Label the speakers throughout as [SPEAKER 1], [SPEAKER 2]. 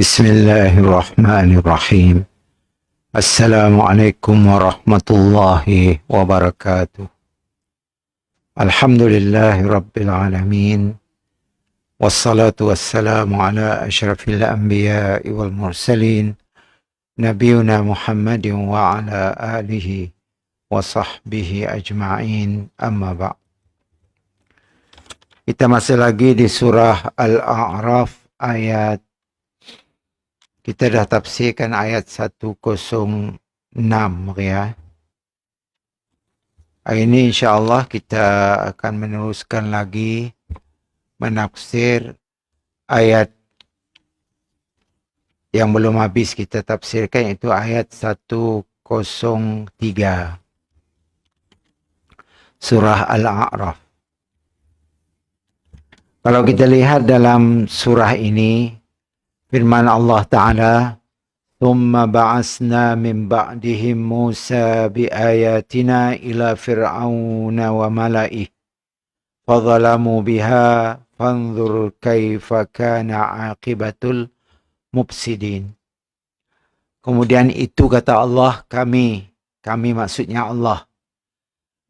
[SPEAKER 1] Bismillahirrahmanirrahim. Assalamualaikum warahmatullahi wabarakatuh. Alhamdulillahi rabbil alamin. Wassalatu wassalamu ala asyrafil anbiya'i wal mursalin. Nabiuna Muhammadin wa ala alihi wa sahbihi ajma'in. Amma ba'. Kita masih lagi di surah Al-A'raf ayat. Kita dah tafsirkan ayat 106 ya. Hari ini insya-Allah kita akan meneruskan lagi menafsir ayat yang belum habis kita tafsirkan, iaitu ayat 103 surah Al-A'raf. Kalau kita lihat dalam surah ini, firman Allah Ta'ala, ثُمَّ بَعَثْنَا مِنْ بَعْدِهِمْ مُوسَى بِآيَاتِنَا إِلَى فِرْعَوْنَ وَمَلَئِهِ فَظَلَمُوا بِهَا فَانْظُرْ كَيْفَ كَانَ عَاقِبَةُ الْمُفْسِدِينَ. Kemudian itu kata Allah, kami maksudnya Allah,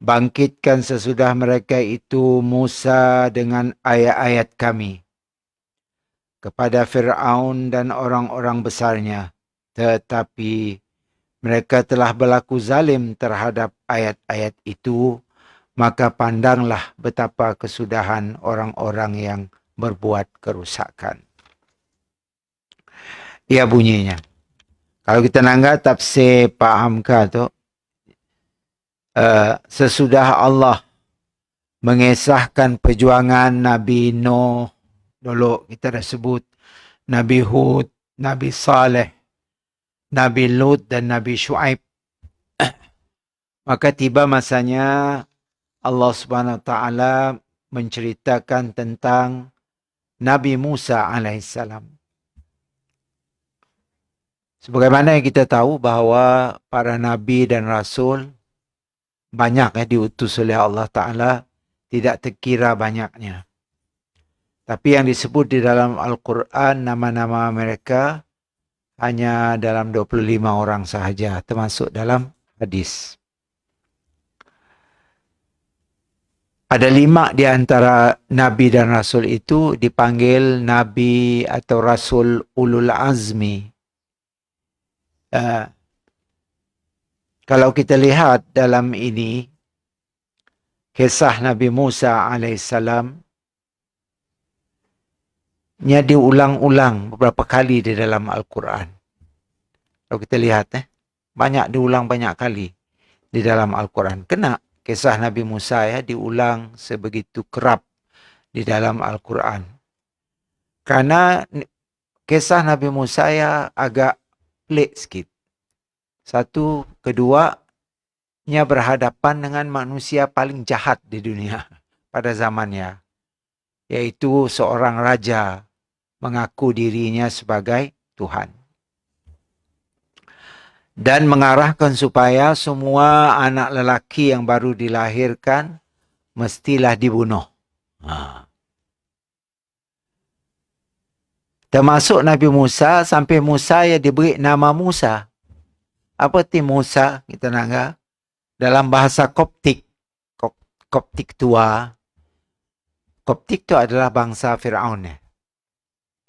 [SPEAKER 1] bangkitkan sesudah mereka itu Musa dengan ayat-ayat kami kepada Fir'aun dan orang-orang besarnya. Tetapi mereka telah berlaku zalim terhadap ayat-ayat itu, maka pandanglah betapa kesudahan orang-orang yang berbuat kerusakan. Ia bunyinya. Kalau kita nangga tafsir Pak Hamka tu, sesudah Allah mengesahkan perjuangan Nabi Nuh, dulu kita dah sebut Nabi Hud, Nabi Saleh, Nabi Lut dan Nabi Shu'aib. Maka tiba masanya Allah Subhanahu Wa Taala menceritakan tentang Nabi Musa alaihissalam. Sebagaimana yang kita tahu bahawa para nabi dan rasul banyak diutus oleh Allah Ta'ala, tidak terkira banyaknya. Tapi yang disebut di dalam Al-Quran, nama-nama mereka hanya dalam 25 orang sahaja, termasuk dalam hadis. Ada 5 di antara Nabi dan Rasul itu dipanggil Nabi atau Rasul Ulul Azmi. Kalau kita lihat dalam ini, kisah Nabi Musa alaihissalam, nya diulang-ulang beberapa kali di dalam Al-Quran. Kalau kita lihat, banyak diulang banyak kali di dalam Al-Quran. Kena kisah Nabi Musa diulang sebegitu kerap di dalam Al-Quran. Karena kisah Nabi Musa agak pelik sikit. Satu, kedua, nya berhadapan dengan manusia paling jahat di dunia pada zamannya, yaitu seorang raja mengaku dirinya sebagai Tuhan dan mengarahkan supaya semua anak lelaki yang baru dilahirkan mestilah dibunuh. Termasuk Nabi Musa, sampai Musa diberi nama Musa. Apa arti Musa? Kita nangga dalam bahasa Koptik. Koptik tua. Koptik itu adalah bangsa Fir'aun.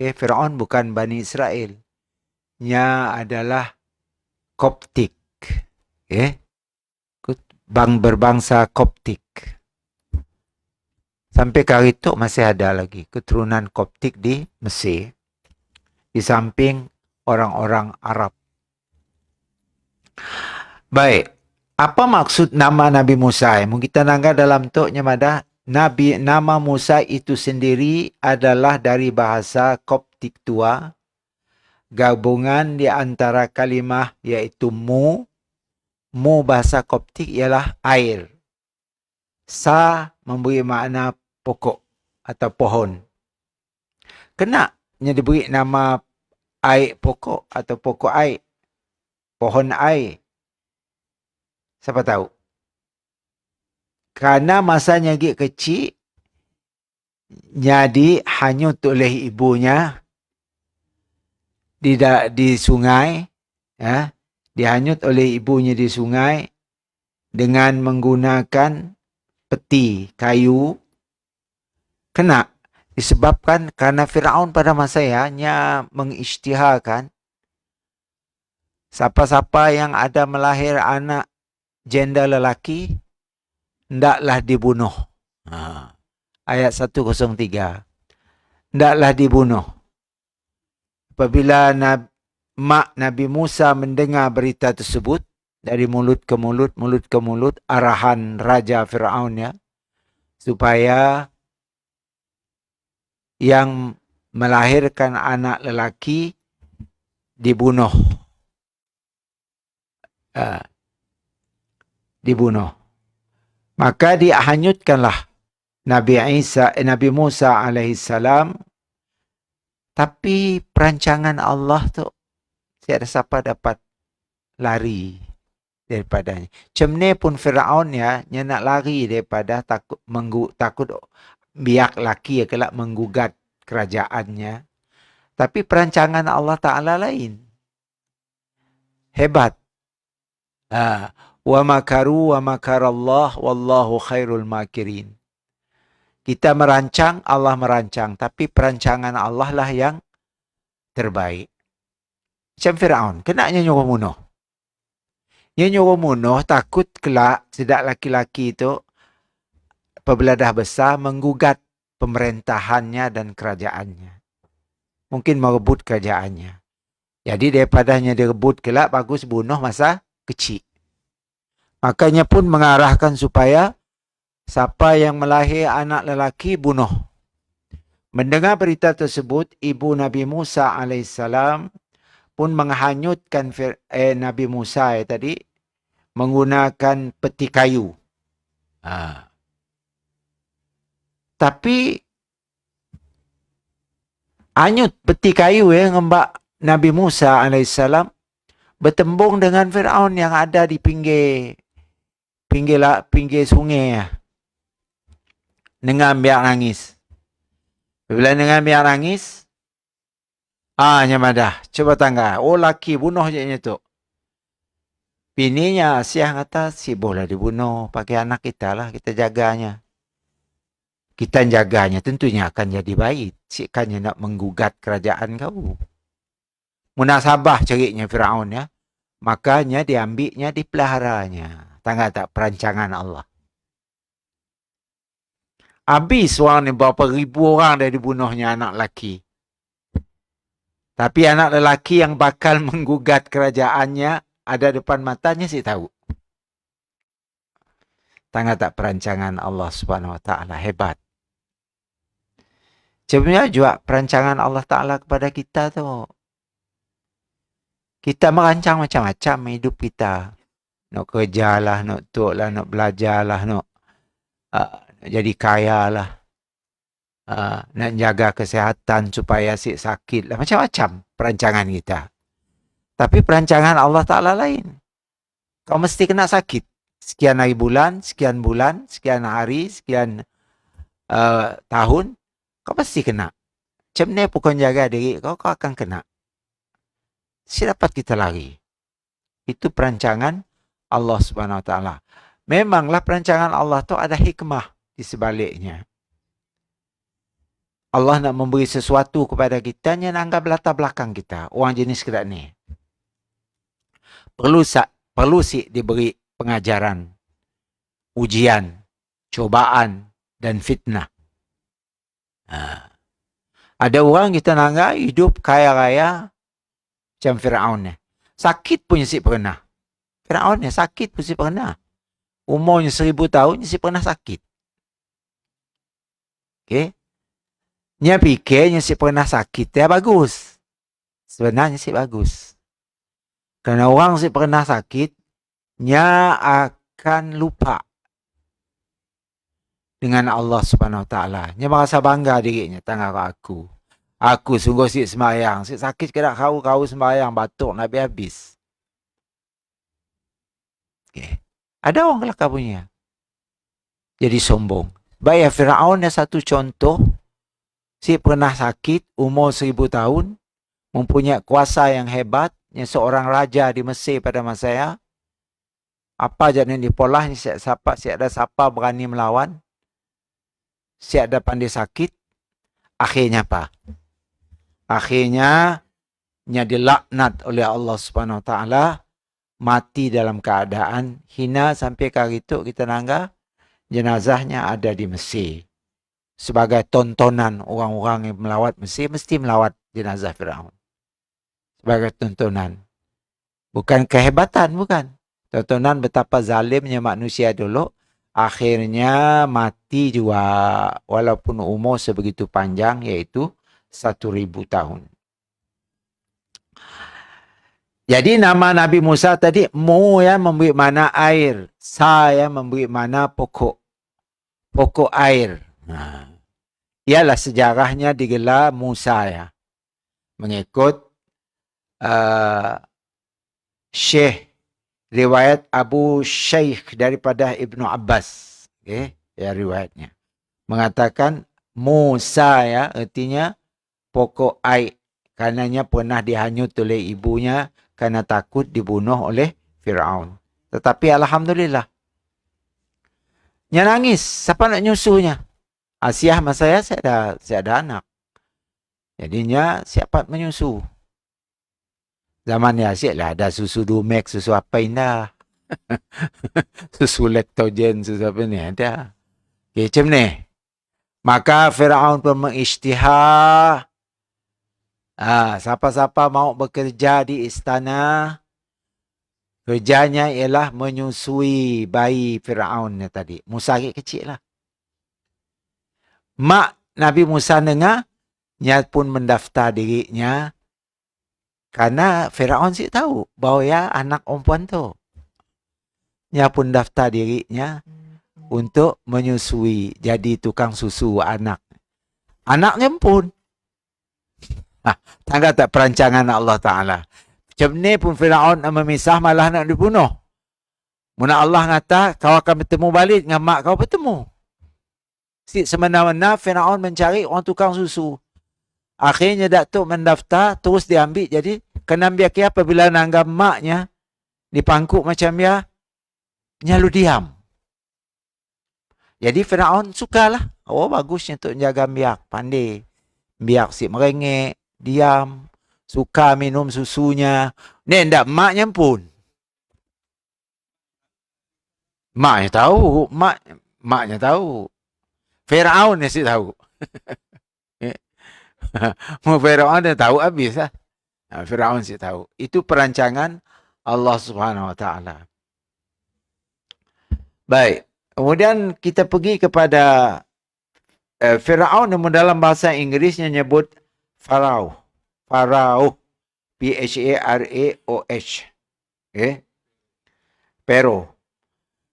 [SPEAKER 1] Fir'aun bukan Bani Israel. Nya adalah Koptik. Berbangsa Koptik. Sampai kali itu masih ada lagi keturunan Koptik di Mesir. Di samping orang-orang Arab. Baik. Apa maksud nama Nabi Musa? Mungkin kita nangga dalam toknya madah. Nama Musa itu sendiri adalah dari bahasa Koptik tua. Gabungan di antara kalimah iaitu mu. Mu bahasa Koptik ialah air. Sa memberi makna pokok atau pohon. Kenanya diberi nama air pokok atau pokok air. Pohon air. Siapa tahu? Karena masanya kecil, jadi hanyut oleh ibunya, di sungai, ya, dihanyut oleh ibunya di sungai dengan menggunakan peti kayu. Kena disebabkan karena Firaun pada masanya mengisytiharkan siapa-siapa yang ada melahir anak janda lelaki hendaklah dibunuh. Ayat 103. Hendaklah dibunuh. Apabila mak Nabi Musa mendengar berita tersebut dari mulut ke mulut, arahan Raja Firaun, ya, supaya yang melahirkan anak lelaki dibunuh. Dibunuh. Maka dihanyutkanlah Nabi Musa alaihissalam. Tapi perancangan Allah tu tiada siapa dapat lari daripadanya. Macam ni pun Firaun, ya, dia nak lari daripada takut biak laki ya kelak menggugat kerajaannya. Tapi perancangan Allah Ta'ala lain. Hebat. Wa makaru wa makarallah wallahu khairul makirin. Kita merancang, Allah merancang. Tapi perancangan Allah lah yang terbaik. Macam Firaun, kenanya nyuruh bunuh. Dia nyuruh bunuh, takut kelak sedak laki-laki itu apabila dah besar menggugat pemerintahannya dan kerajaannya. Mungkin merebut kerajaannya. Jadi daripadanya direbut kelak, bagus bunuh masa kecil. Makanya pun mengarahkan supaya siapa yang melahir anak lelaki bunuh. Mendengar berita tersebut, ibu Nabi Musa alaihissalam pun menghanyutkan Nabi Musa tadi menggunakan peti kayu. Tapi hanyut peti kayu ngembak Nabi Musa alaihissalam bertembung dengan Firaun yang ada di pinggir sungai. Dengan biar nangis. Bila dengan biar nangis, nyamadah. Coba tangga. Oh, laki bunuh je tu. Bininya Asyah kata, si boleh dibunuh. Pakai anak kita lah, kita jaganya. Kita jaganya tentunya akan jadi baik. Sikanya nak menggugat kerajaan kau. Munasabah ceriknya Firaun, ya. Makanya diambilnya, dipeliharanya. Tangga tak perancangan Allah. Habis orang ni berapa ribu orang dah dibunuhnya anak lelaki. Tapi anak lelaki yang bakal menggugat kerajaannya ada depan matanya si tahu. Tangga tak perancangan Allah Subhanahu Wa Taala hebat. Sebenarnya juga perancangan Allah Ta'ala kepada kita tu. Kita merancang macam-macam hidup kita. Nak kerja lah, nak tuk lah, nak belajar lah, nak jadi kaya lah. Nak jaga kesihatan supaya sakit lah. Macam-macam perancangan kita. Tapi perancangan Allah Ta'ala lain. Kau mesti kena sakit. Sekian hari bulan, sekian hari, sekian tahun. Kau pasti kena. Macam ni pun jaga diri kau akan kena. Dapat kita lari. Itu perancangan Allah Subhanahu Wa Taala. Memanglah perancangan Allah tu ada hikmah di sebaliknya. Allah nak memberi sesuatu kepada kita yang anggap latar belakang kita. Orang jenis kedak ni. Perlu diberi pengajaran, ujian, cobaan dan fitnah. Ada orang kita nanggap hidup kaya raya macam Firaun ni. Sakit pun si pernah. Firaun ni sakit pun si pernah. Umurnya 1000 tahun si pernah sakit. Okey. Nya fikirnya si pernah sakit dia bagus. Sebenarnya si bagus. Kerana orang si pernah sakit nya akan lupa dengan Allah Subhanahu Wa Taala. Dia merasa bangga dirinya. Tengok aku. Aku sungguh si sembahyang. Si sakit kena kau sembahyang. Batuk nak habis. Okay. Ada orang kelakar punya. Jadi sombong. Baik Firaun satu contoh. Si pernah sakit umur 1000 tahun. mempunyai kuasa yang hebat, yang seorang raja di Mesir pada masa saya. Apa jadi dipolah ni siapa ada siapa berani melawan? Siapa ada pandai sakit? Akhirnya apa? Akhirnya nya dilaknat oleh Allah Subhanahu Wa Taala, mati dalam keadaan hina sampai kali itu kita nangga jenazahnya ada di Mesir. Sebagai tontonan orang-orang yang melawat Mesir mesti melawat jenazah Firaun. Sebagai tontonan. Bukan kehebatan, bukan. Tontonan betapa zalimnya manusia dulu. Akhirnya mati juga walaupun umur sebegitu panjang, yaitu 1000 tahun. Jadi nama Nabi Musa tadi, Mu yang memberi mana air, Sa yang memberi mana pokok. Pokok air. Ialah sejarahnya digelar Musa ya. Mengikut Syekh riwayat Abu Shaykh daripada Ibnu Abbas. Okay, ya riwayatnya. Mengatakan Musa ya, artinya pokok air. Karenanya pernah dihanyut oleh ibunya karena takut dibunuh oleh Firaun. Tetapi alhamdulillah. Nya nangis, siapa nak nyusunya? Asiah masa saya ada anak. Jadinya siapa menyusu? Zaman ni asyik lah, ada susu Dumex, susu apa indah. Susu lektogen, susu apa ni ada. Okay, macam ni. Maka Firaun pun mengisytihar. Siapa-siapa mau bekerja di istana, kerjanya ialah menyusui bayi Firaun ni tadi. Musa kecil lah. Mak Nabi Musa dengar, nya pun mendaftar dirinya. Karena Firaun sih tahu bahawa ya anak perempuan tu. Nya pun daftar dirinya untuk menyusui. Jadi tukang susu anak. Anaknya pun. Tangga tak perancangan Allah Ta'ala. Macam ni pun Firaun memisah malah nak dibunuh. Muna Allah kata kau akan bertemu balik dengan mak kau bertemu. Semena-mena Firaun mencari orang tukang susu. Akhirnya Datuk mendaftar, terus diambil. Jadi, kena biar kia apabila nanggap maknya, dipangkuk macam ya, nyalu diam. Jadi, Firaun sukalah. Oh, bagusnya untuk jaga biak, pandai. Biak si merengek, diam, suka minum susunya. Ni, enggak, maknya pun. Maknya tahu, maknya tahu. Firaun ni si tahu. Firaun dia tahu habis lah. Firaun sih tahu. Itu perancangan Allah Subhanahu Wa Taala. Baik. Kemudian kita pergi kepada Firaun yang dalam bahasa Inggrisnya nyebut Farao. Farao. P-H-A-R-A-O-H. Okay. Pero.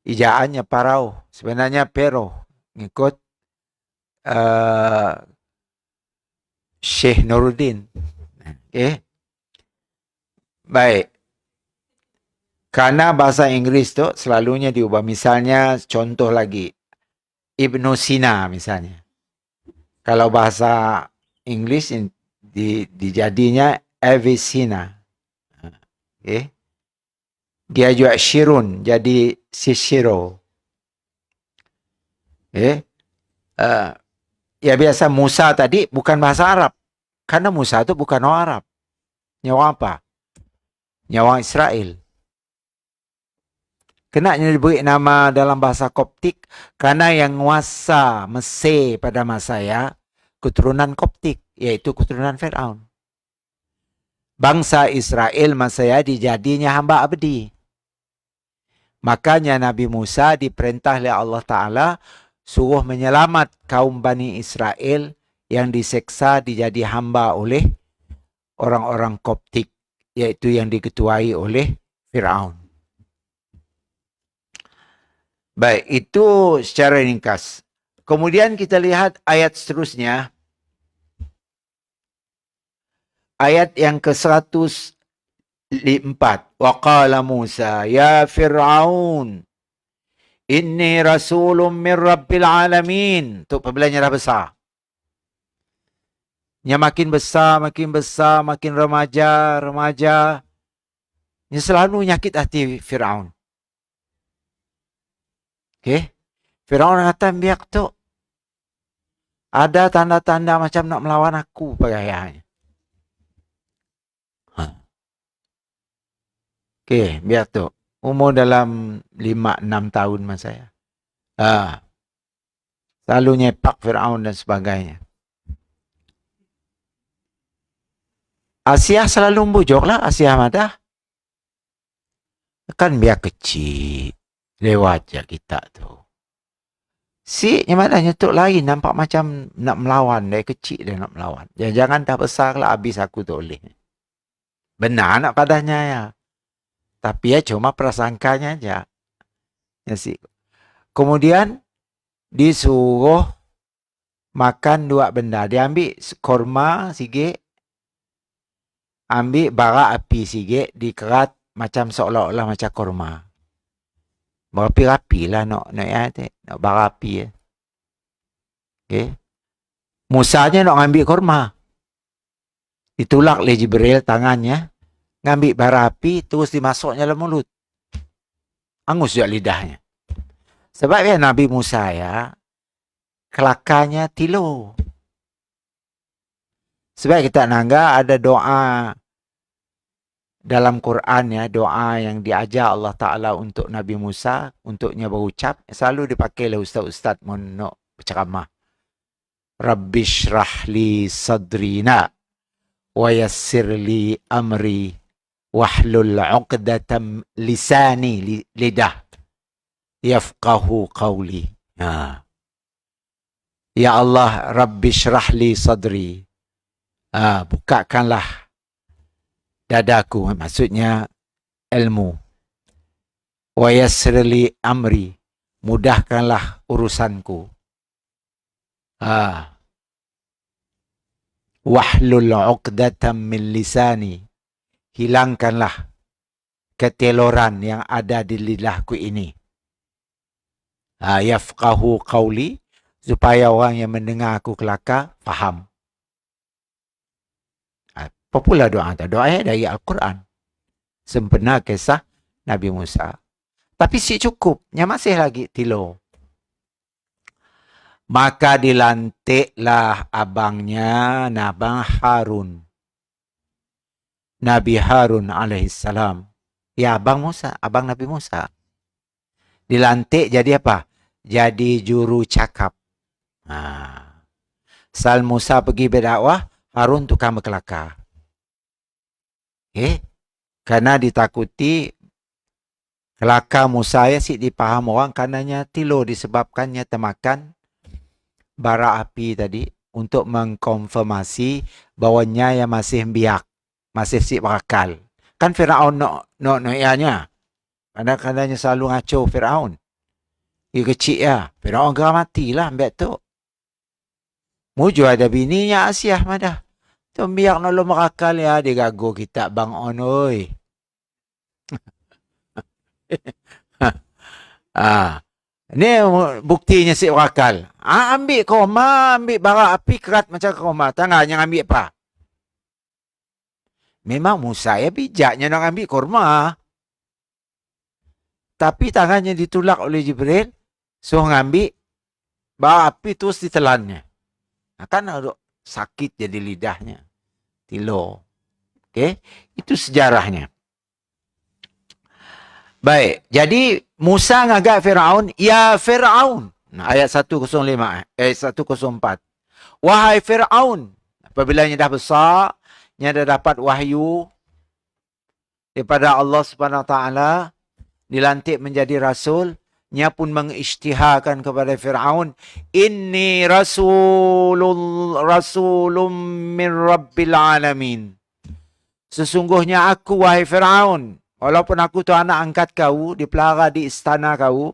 [SPEAKER 1] Ijaannya Farao. Sebenarnya Pero. Ngikut Syekh Nuruddin. Baik. Karena bahasa Inggris tu selalunya diubah. Misalnya contoh lagi. Ibnu Sina misalnya. Kalau bahasa Inggris dijadinya Avicenna. Dia juga Shirun jadi Cicero. Ya biasa Musa tadi bukan bahasa Arab. Karena Musa itu bukan orang Arab. Nyawa apa? Nyawa Israel. Kenapa diberi nama dalam bahasa Koptik? Karena yang nguasa Mesir pada masa ya, keturunan Koptik, yaitu keturunan Firaun. Bangsa Israel masa ya dijadinya hamba abdi. Makanya Nabi Musa diperintah oleh Allah Ta'ala suruh menyelamat kaum Bani Israel yang diseksa dijadi hamba oleh orang-orang Koptik, yaitu yang diketuai oleh Firaun. Baik, itu secara ringkas. Kemudian kita lihat ayat seterusnya. Ayat yang ke-104. Wa qala Musa, ya Fir'aun, inni rasulun min rabbil alamin. Itu pembelajaran dah besar. Nya makin besar, makin remaja. Nya selalu nyakit hati Firaun. Okey. Firaun kata biak tu ada tanda-tanda macam nak melawan aku pegayanya. Okey, biar tu. Umur dalam 5-6 tahun masa saya. Selalu nyepak Firaun dan sebagainya. Asia selalu membujuk lah, Asia Madah. Kan biar kecil. Lewat je kita tu. Si mana nyetuk lain nampak macam nak melawan. Dia kecil dia nak melawan. Jangan dah besar lah habis aku tu boleh. Benar nak padanya ya. Tapi ya cuma prasangkanya aja. Ya si. Kemudian disuruh makan dua benda. Dia ambil korma sikit. Ambil bara api sikit. Dikerat macam seolah-olah macam korma. Berapi-rapi lah nak bara api ya. Okay. Musanya nak ambil korma. Ditulak oleh Jibril tangannya. Ngambil bara api terus dimasuknya dalam mulut. Angus juga lidahnya. Sebab ya Nabi Musa ya, kelakarnya tilo. Sebab kita nangga ada doa dalam Quran ya, doa yang diajar Allah Ta'ala untuk Nabi Musa, untuknya berucap, selalu dipakai oleh ustaz-ustaz nak berceramah. Rabbi syrah li sadrina wa yassir li amri wahlul 'uqdatam lisani lidah yafqahu qawli. Ya Allah, Rabbi syrah li sadri. Bukakanlah dadaku, maksudnya ilmu. Wa yassir li amri, mudahkanlah urusanku. Wahlul 'uqdatam min lisani, hilangkanlah keteloran yang ada di lidahku ini. Yafqahu qawli, supaya orang yang mendengar aku kelakar faham. Apa pula doa? Doa dari Al-Quran. Sempena kisah Nabi Musa. Tapi si cukup, yang masih lagi tilo. Maka dilantiklah abangnya Nabi Harun. Nabi Harun alaihissalam. Ya, abang Musa, abang Nabi Musa. Dilantik jadi apa? Jadi juru cakap. Sal Musa pergi berdakwah, Harun tukang berkelakar. Karena ditakuti kelakar Musa ya si dipaham orang karenanya tilo disebabkannya termakan bara api tadi untuk mengkonfirmasi bahawanya yang masih biak, masih si berakal. Kan Firaun no ianya. Kadang-kadangnya selalu ngaco Firaun. Dia kecil ya. Firaun kena matilah ambil tu. Muju ada bininya Asia madah. Tu biar nak lo merakal ya. Dia gagu kita bang on oi. Ni buktinya si berakal. Ambil koma, ambil bara api kerat macam koma. Tangan yang ambil apa? Memang Musa ya bijaknya nak ambil korma. Tapi tangannya ditulak oleh Jibril. So ngambil bara api terus ditelannya. Kan ada sakit jadi lidahnya. Tilo. Okey. Itu sejarahnya. Baik. Jadi Musa ngagak Firaun. Ya Firaun. Ayat 105. 104. Wahai Firaun. Apabila dah besar. Dah dapat wahyu. Daripada Allah Subhanahu Wa Taala. Dilantik menjadi rasul. Nya pun mengisytiharkan kepada Firaun, inni rasulum min rabbil alamin. Sesungguhnya aku wahai Firaun, walaupun aku tu anak angkat kau, dipelihara di istana kau,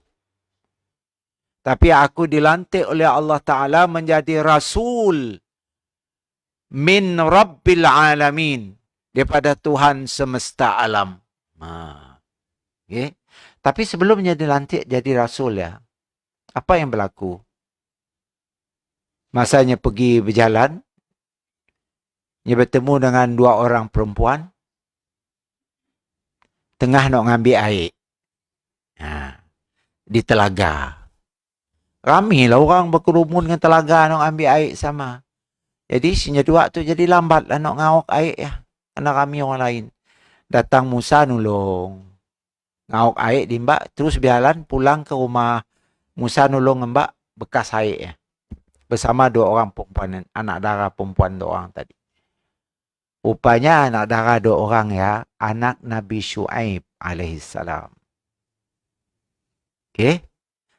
[SPEAKER 1] tapi aku dilantik oleh Allah Taala menjadi rasul min rabbil alamin, daripada Tuhan semesta alam. Okay. Tapi sebelumnya dilantik jadi rasul ya. Apa yang berlaku? Masanya pergi berjalan. Dia bertemu dengan 2 orang perempuan. Tengah nak ngambil air. Di telaga. Ramai lah orang berkerumun dengan telaga nak ambil air sama. Jadi si nyedua tu jadi lambat lah nak ngawak air ya. Kena ramai orang lain. Datang Musa nolong. Ngawak air di mbak. Terus berjalan pulang ke rumah. Musa nolong mbak bekas air ya. Bersama 2 orang perempuan. Anak dara perempuan 2 orang tadi. Rupanya anak dara 2 orang ya. Anak Nabi Syuaib alaihissalam. Okay.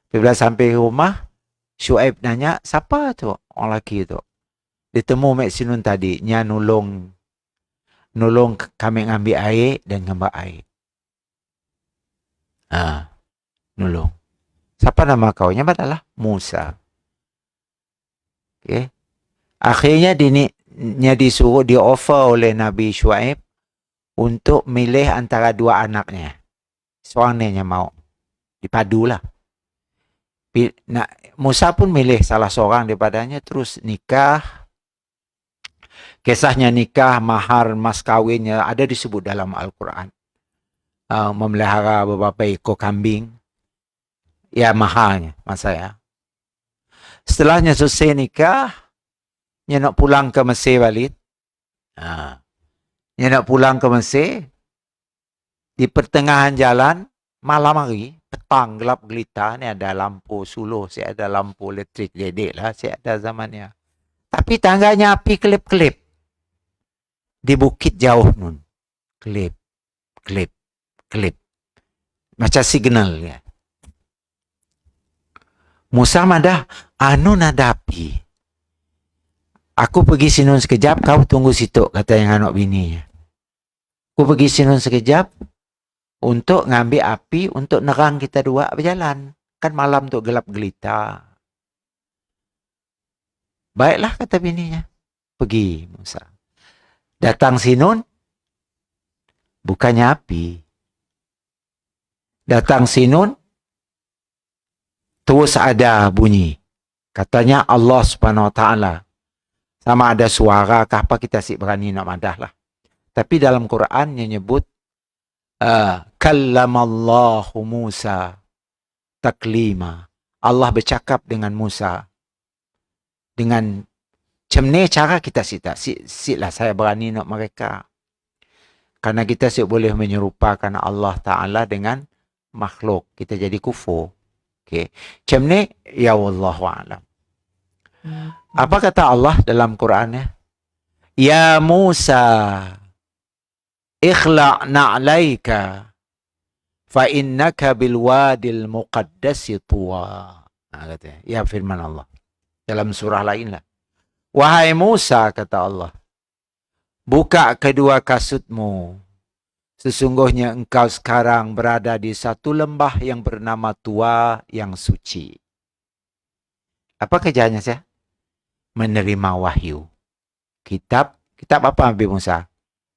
[SPEAKER 1] Bila sampai rumah, Syuaib nanya, siapa tu orang lelaki tu? Ditemu Mek Sinun tadi, nya nolong kami ngambil air dan ngambil air. Nolong. Siapa nama kau? Nya batalah Musa. Okay. Akhirnya nya disuruh di-offer oleh Nabi Syuaib untuk milih antara 2 anaknya. Seorang ni yang mau. Dipadulah. Musa pun milih salah seorang daripadanya, terus nikah. Kisahnya nikah, mahar, mas kawinnya ada disebut dalam Al-Quran. Memelihara beberapa ekor kambing. Ya, mahalnya masa ya. Setelahnya selesai nikah, dia nak pulang ke Mesir balik. Dia nak pulang ke Mesir. Di pertengahan jalan, malam hari, petang gelap gelita, ni ada lampu suluh, saya ada lampu elektrik dedek lah, saya ada zamannya. Tapi tangganya api kelip-kelip. Di bukit jauh nun. Kelip, kelip, kelip. Macam signal ya. Musa madah, nada api. Aku pergi sinun sekejap, kau tunggu situ, kata yang anak bininya. Aku pergi sinun sekejap, untuk ngambil api, untuk nerang kita 2 berjalan. Kan malam tu gelap gelita. Baiklah, kata bininya. Pergi Musa. Datang Sinun, bukannya api. Datang Sinun, terus ada bunyi. Katanya Allah Subhanahu Wa Taala. Sama ada suara, apa kita sih berani nak madah lah. Tapi dalam Quran yang nyebut, kallamallahu Musa taklima. Allah bercakap dengan Musa. Dengan macam ni cara kita lah saya berani nak mereka. Karena kita boleh menyerupakan Allah Ta'ala dengan makhluk. Kita jadi kufur. Okay. Macam ni, ya Wallahu'alam. Apa kata Allah dalam Qurannya? Ya Musa, ikhla' na'laika fa innaka bil wadil muqaddasi tuwa. Kata, ya firman Allah. Dalam surah lain lah. Wahai Musa, kata Allah, buka kedua kasutmu. Sesungguhnya engkau sekarang berada di satu lembah yang bernama Tua yang suci. Apa kerjanya saya? Menerima wahyu. Kitab apa Nabi Musa?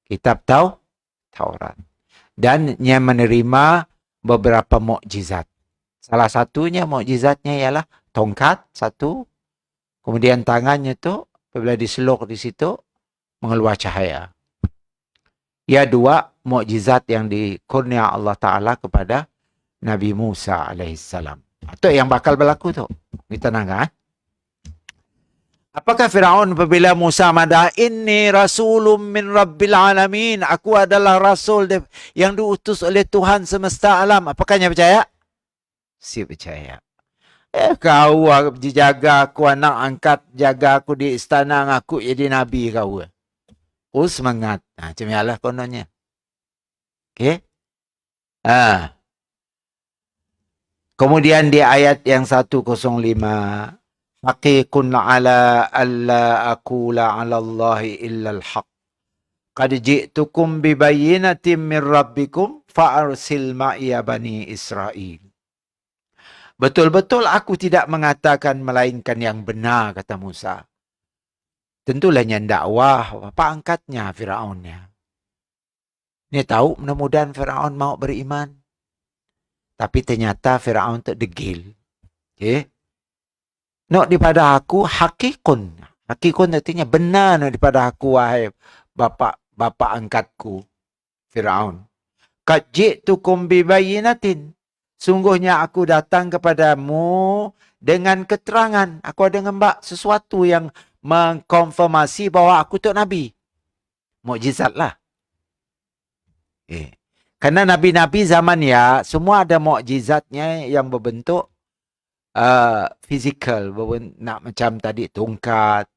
[SPEAKER 1] Kitab Taurat. Dan dia menerima beberapa mukjizat. Salah satunya mukjizatnya ialah tongkat satu. Kemudian tangannya tu apabila diseluk di situ mengeluar cahaya. Ya, 2 mukjizat yang dikurnia Allah Ta'ala kepada Nabi Musa alaihissalam. Itu yang bakal berlaku tu. Kita nangga. Apakah Firaun apabila Musa madah, inni rasulun min rabbil alamin, aku adalah rasul yang diutus oleh Tuhan semesta alam. Apakah dia percaya? Si percaya. Kau dijaga aku, anak angkat jaga aku di istana, aku jadi nabi kau. Oh, semangat. Macam ialah kononnya. Okey. Kemudian di ayat yang 105, haqiqun ala alla aqula ala Allahi illa al-haq. Qad ji'tukum bi bayyinatin min rabbikum fa'arsil ma'iya bani Israel. Betul-betul aku tidak mengatakan melainkan yang benar, kata Musa. Tentulah yang dakwah, apa angkatnya Firaunnya. Dia tahu mudah-mudahan Firaun mau beriman. Tapi ternyata Firaun tak degil. Okay. Nak daripada aku hakikun. Hakikun artinya benar daripada aku, wahai bapa angkatku, Firaun. Qad ji'tukum bibayinatin. Sungguhnya aku datang kepadamu dengan keterangan. Aku ada ngembak sesuatu yang mengkonfirmasi bahawa aku tu Nabi. Mukjizat lah. Karena Nabi-Nabi zaman ya, semua ada mukjizatnya yang berbentuk fizikal. Nak macam tadi tongkat,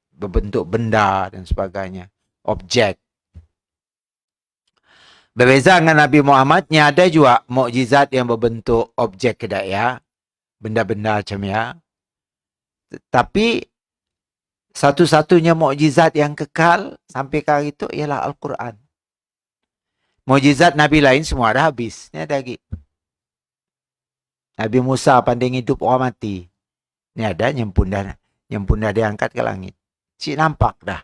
[SPEAKER 1] berbentuk benda dan sebagainya. Objek. Berbeza dengan Nabi Muhammad, ada juga mukjizat yang berbentuk objek kedai ya. Benda-benda macam ya. Tapi satu-satunya mukjizat yang kekal sampai ke hari itu ialah Al-Quran. Mukjizat Nabi lain semua dah habis. Ni ada lagi. Nabi Musa pandang hidup orang mati. Ni ada nyempun dah diangkat ke langit. Cik nampak dah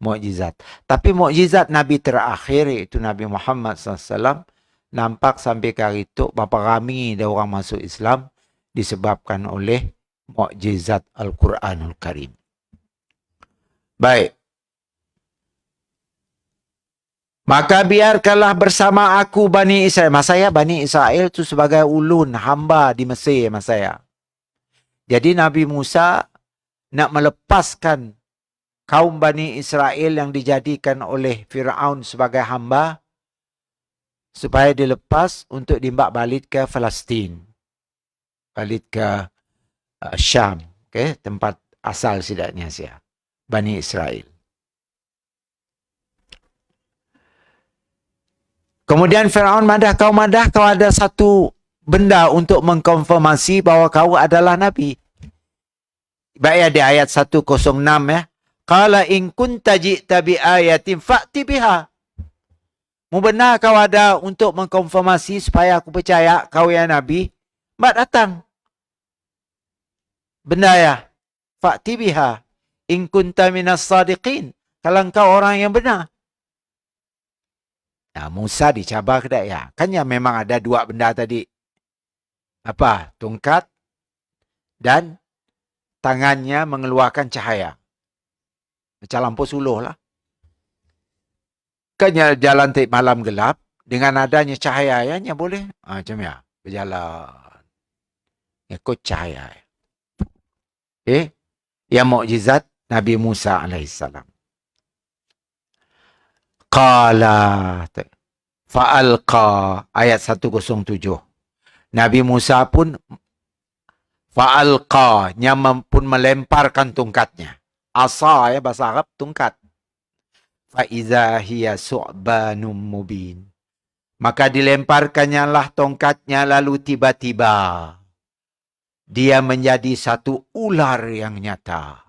[SPEAKER 1] mukjizat. Tapi mukjizat Nabi terakhir iaitu Nabi Muhammad SAW nampak sampai ke hari itu berapa ramai dah orang masuk Islam disebabkan oleh mukjizat Al-Quranul Karim. Baik. Maka biarkanlah bersama aku Bani Israel. Masaya Bani Israel itu sebagai ulun, hamba di Mesir masaya. Jadi Nabi Musa nak melepaskan kaum Bani Israel yang dijadikan oleh Firaun sebagai hamba supaya dilepas untuk dimbak balik ke Palestin. Balik ke Syam. Okay? Tempat asal sidaknya sia. Bani Israel. Kemudian Firaun madah kau ada satu benda untuk mengkonfirmasi bahawa kau adalah Nabi. Baik di ayat 106 ya. Qala in kunta ji'ta bi ayatin fa'ti biha. Mu benar kau ada untuk mengkonfirmasi supaya aku percaya kau ya Nabi. Mat datang. Benda ya. Fa'ti biha. In kunta minas sadiqin. Kalau engkau orang yang benar. Nah, Musa dicabar ke tak ya? Kan yang memang ada dua benda tadi. Apa? Tongkat dan tangannya mengeluarkan cahaya. Macam lampu suluh lah. Kan jalan malam gelap. Dengan adanya cahaya ya boleh. Macam ya. Berjalan. Ikut cahaya. Yang mukjizat Nabi Musa alaihissalam. Qala. Fa'alqa. Ayat 107. Nabi Musa pun fa'alqa. Yang pun melemparkan tongkatnya. Asa ya bahasa Arab tongkat. Fa'iza hiya su'banum mubin. Maka dilemparkannya lah tongkatnya lalu tiba-tiba dia menjadi satu ular yang nyata.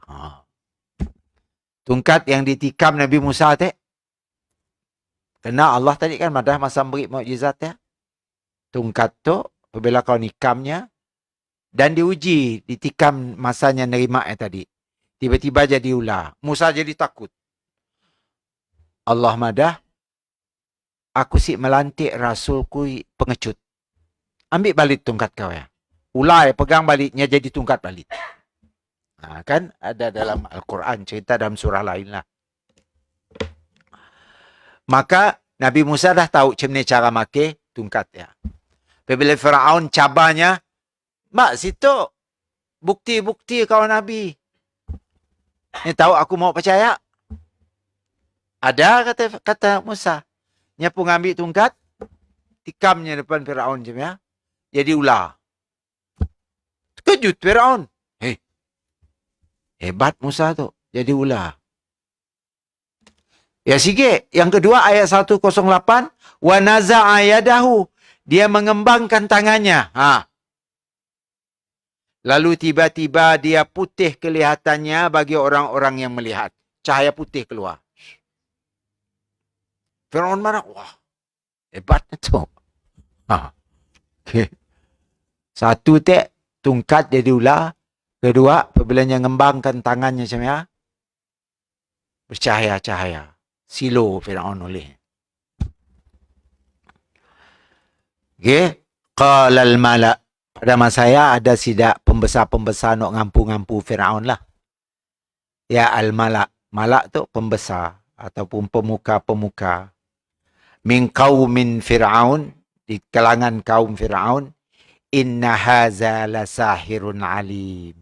[SPEAKER 1] Tongkat yang ditikam Nabi Musa teh. Kena Allah tadi kan madah masa beri mukjizat ya. Tongkat tu apabila kau nikamnya dan diuji ditikam masanya nerima tadi. Tiba-tiba jadi ular. Musa jadi takut. Allah madah. Aku si melantik rasulku pengecut. Ambil balik tongkat kau ya. Ular pegang baliknya jadi tongkat balik. Kan ada dalam Al-Quran. Cerita dalam surah lain lah. Maka Nabi Musa dah tahu macam ni cara makai tongkat ya. Apabila Firaun cabarnya. Mak situ. Bukti-bukti kau Nabi. Ni tahu aku mau percaya. Ada kata Musa. Nya pun ambil tongkat. Tikamnya depan Firaun je ya. Jadi ular. Terkejut Firaun. Hebat Musa tu. Jadi ular. Ya sikit. Yang kedua ayat 108. Wa naza'a yadahu. Dia mengembangkan tangannya. Lalu tiba-tiba dia putih kelihatannya bagi orang-orang yang melihat. Cahaya putih keluar. Firaun marah. Wah. Hebatnya tu. Okay. Satu tongkat jadi ular. Kedua, apabila dia mengembangkan tangannya macam ya. Bercahaya-cahaya. Silo Firaun oleh. Okay. Qalal mala'. Pada masa saya ada sidak pembesar-pembesar nak ngampu-ngampu Firaun lah. Ya al-malak. Malak tu pembesar ataupun pemuka-pemuka. Min qaumin Fir'aun, di kalangan kaum Fir'aun, inna haza la sahirun alim.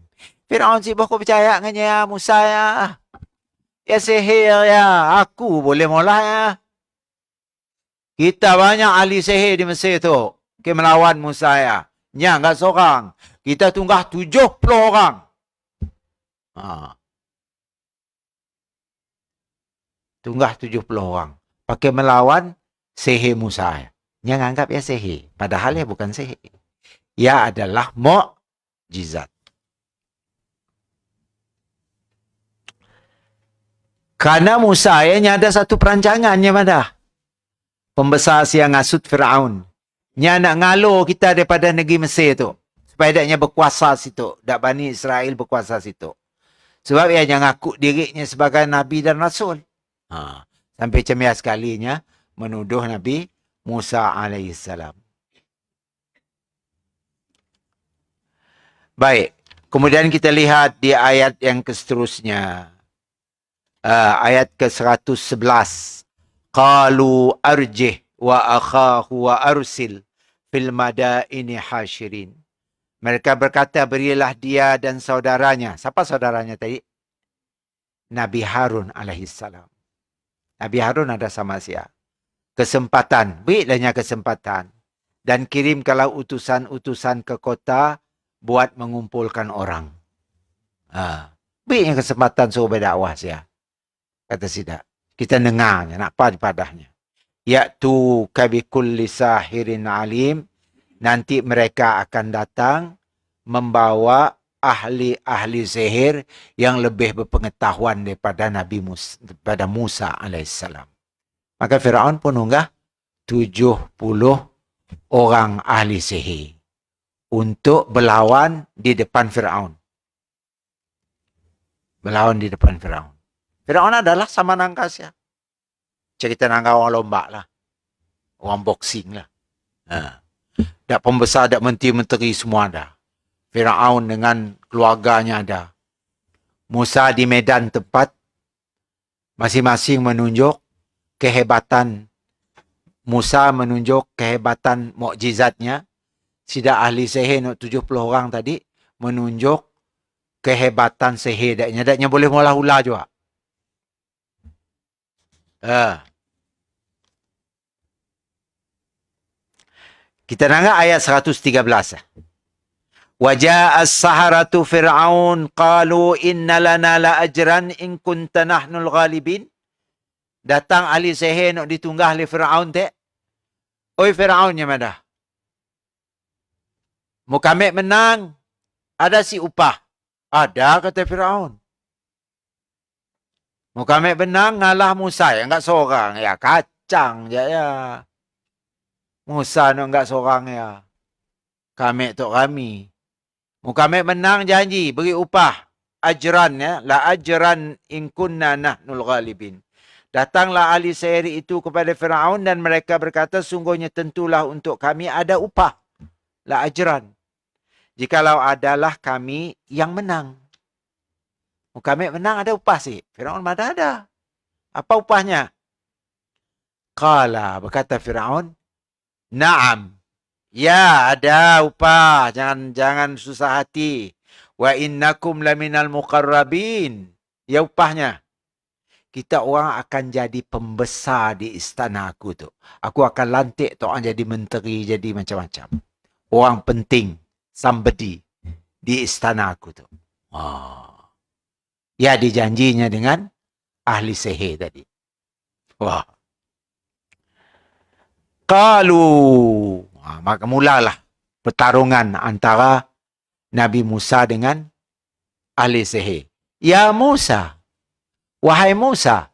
[SPEAKER 1] Fir'aun si kau percaya dengan ya Musa ya. Ya sihir ya, aku boleh mula ya. Kita banyak ahli sihir di Mesir tu. Kita melawan Musa ya. Nya enggak seorang. Kita tunggah 70 orang. Ha. Tunggah 70 orang. Pakai melawan sihir Musa. Yang anggap ya sihir. Padahal ya bukan sihir. Ya adalah mukjizat. Karena Musa ya ada satu perancangannya pada. Pembesar siang ngasut Fir'aun. Nya nak ngalo kita daripada negeri Mesir tu. Supaya daknya berkuasa situ. Dak Bani Israel berkuasa situ. Sebab ia yang ngaku dirinya sebagai Nabi dan Rasul. Ha. Sampai cemia sekalinya menuduh Nabi Musa alaihissalam. Baik. Kemudian kita lihat di ayat yang seterusnya. Ayat ke-111. Qalu arjih wa akhahu wa arsil fil madaini hasyirin. Mereka berkata, berilah dia dan saudaranya. Siapa saudaranya tadi? Nabi Harun alaihissalam. Nabi Harun ada sama siapa? Kesempatan. Berilah kesempatan. Dan kirimkanlah utusan-utusan ke kota buat mengumpulkan orang. Berilah kesempatan suruh berdakwah siapa. Kata sidak. Kita dengarnya. Nak apa padahnya. Ya'tu kabikulli sahirin alim. Nanti mereka akan datang membawa ahli-ahli sihir yang lebih berpengetahuan daripada daripada Musa alaihissalam. Maka Firaun pun unggah 70 orang ahli sihir untuk berlawan di depan Firaun. Berlawan di depan Firaun. Firaun adalah sama nangkasnya. Cerita nangka orang lomba lah. Orang boxing lah. Dak pembesar, dak menteri-menteri semua ada. Firaun dengan keluarganya ada. Musa di medan tempat. Masing-masing menunjuk kehebatan. Musa menunjuk kehebatan mukjizatnya. Sidak ahli sihir 70 orang tadi menunjuk kehebatan sihir daknya. Daknya boleh mula hula juga. Kita dengar ayat 113. Waja'a as-saharatu Fir'aun qalu inna lana la ajran in kunta nahnul ghalibin. Datang ahli sihir nak ditunggah oleh Fir'aun te. Oi Fir'aun yang mana? Mau kami menang, ada si upah. Ada kata Fir'aun. Mau kami menang ngalah Musa yang enggak seorang ya, kacang je ya. Musa nak enggak seorang ya. Kami tok kami. Mau kami menang janji beri upah ajran ya, la ajran in kunna nahnul ghalibin. Datanglah ahli sihir itu kepada Firaun dan mereka berkata sungguhnya tentulah untuk kami ada upah, la ajran. Jikalau adalah kami yang menang. Mau kami menang ada upah sih. Firaun mana ada. Apa upahnya? Qala berkata Firaun, na'am. Ya, ada upah. Jangan susah hati. Wa innakum laminal muqarrabin. Ya upahnya. Kita orang akan jadi pembesar di istana aku tu. Aku akan lantik tu orang jadi menteri, jadi macam-macam. Orang penting, somebody di istana aku tu. Ya dijanjinya dengan ahli sihir tadi. Wah. Qalu. Maka mulalah pertarungan antara Nabi Musa dengan ahli sihir. Ya Musa. Wahai Musa.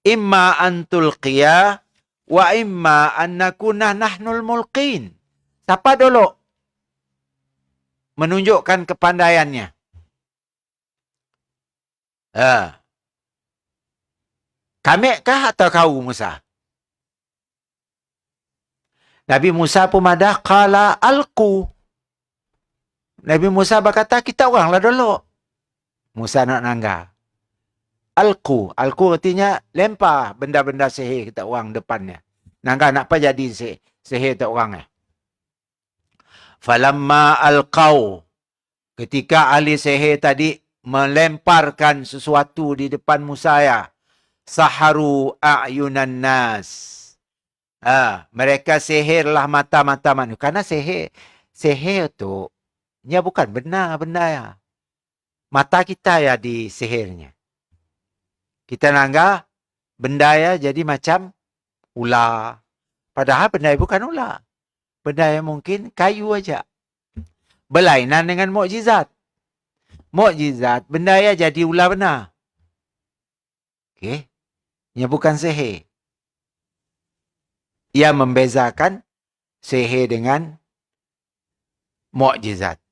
[SPEAKER 1] Imma antul qiyah wa imma an nakuna nahnul mulqin. Siapa dulu menunjukkan kepandaiannya? Kami kah atau kau Musa? Nabi Musa pun madah qala alqu. Nabi Musa berkata kita oranglah dulu. Musa nak nangga. Alqu. Alqu artinya lempar benda-benda sihir kita orang depannya. Nak apa jadi sihir kita orang Falamma alqau. Ketika ahli sihir tadi melemparkan sesuatu di depan Musa ya. Saharu a'yunan nas. Mereka sihirlah mata-mata manusia. Karena sihir tu nya bukan benda ya. Mata kita ya di sihirnya. Kita nangga benda ya jadi macam ular. Padahal benda bukan ular. Benda yang mungkin kayu aja. Berlainan dengan mukjizat. Mukjizat benda ya jadi ular benar. Okey. Ia bukan sihir. Ia membezakan sihir dengan mukjizat.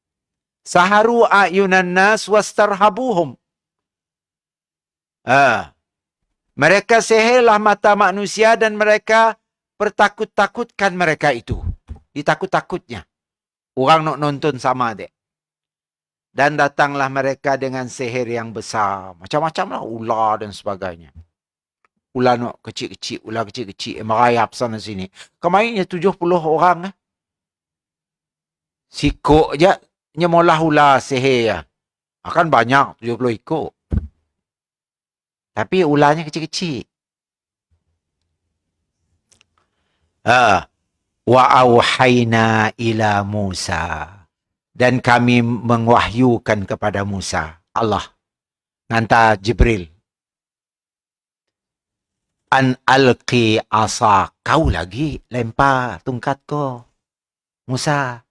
[SPEAKER 1] Saharu a'yunan nas wastarhabuhum. Mereka sihirlah mata manusia dan mereka pertakut-takutkan mereka itu. Ditakut-takutnya. Orang nak nonton sama dek. Dan datanglah mereka dengan sihir yang besar. Macam-macam lah. Ular dan sebagainya. Ular nak kecil-kecil. Ular kecil-kecil. Merayap sana sini. Kemarinnya 70 orang. Sikuk je. Nyemolah ular sihir ya. Akan banyak 70 ikut. Tapi ularnya kecil-kecil. Wa auhayna ila Musa. Dan kami mengwahyukan kepada Musa. Allah. Hantar Jibril. An alqi asa. Kau lagi lempar tungkat kau. Musa.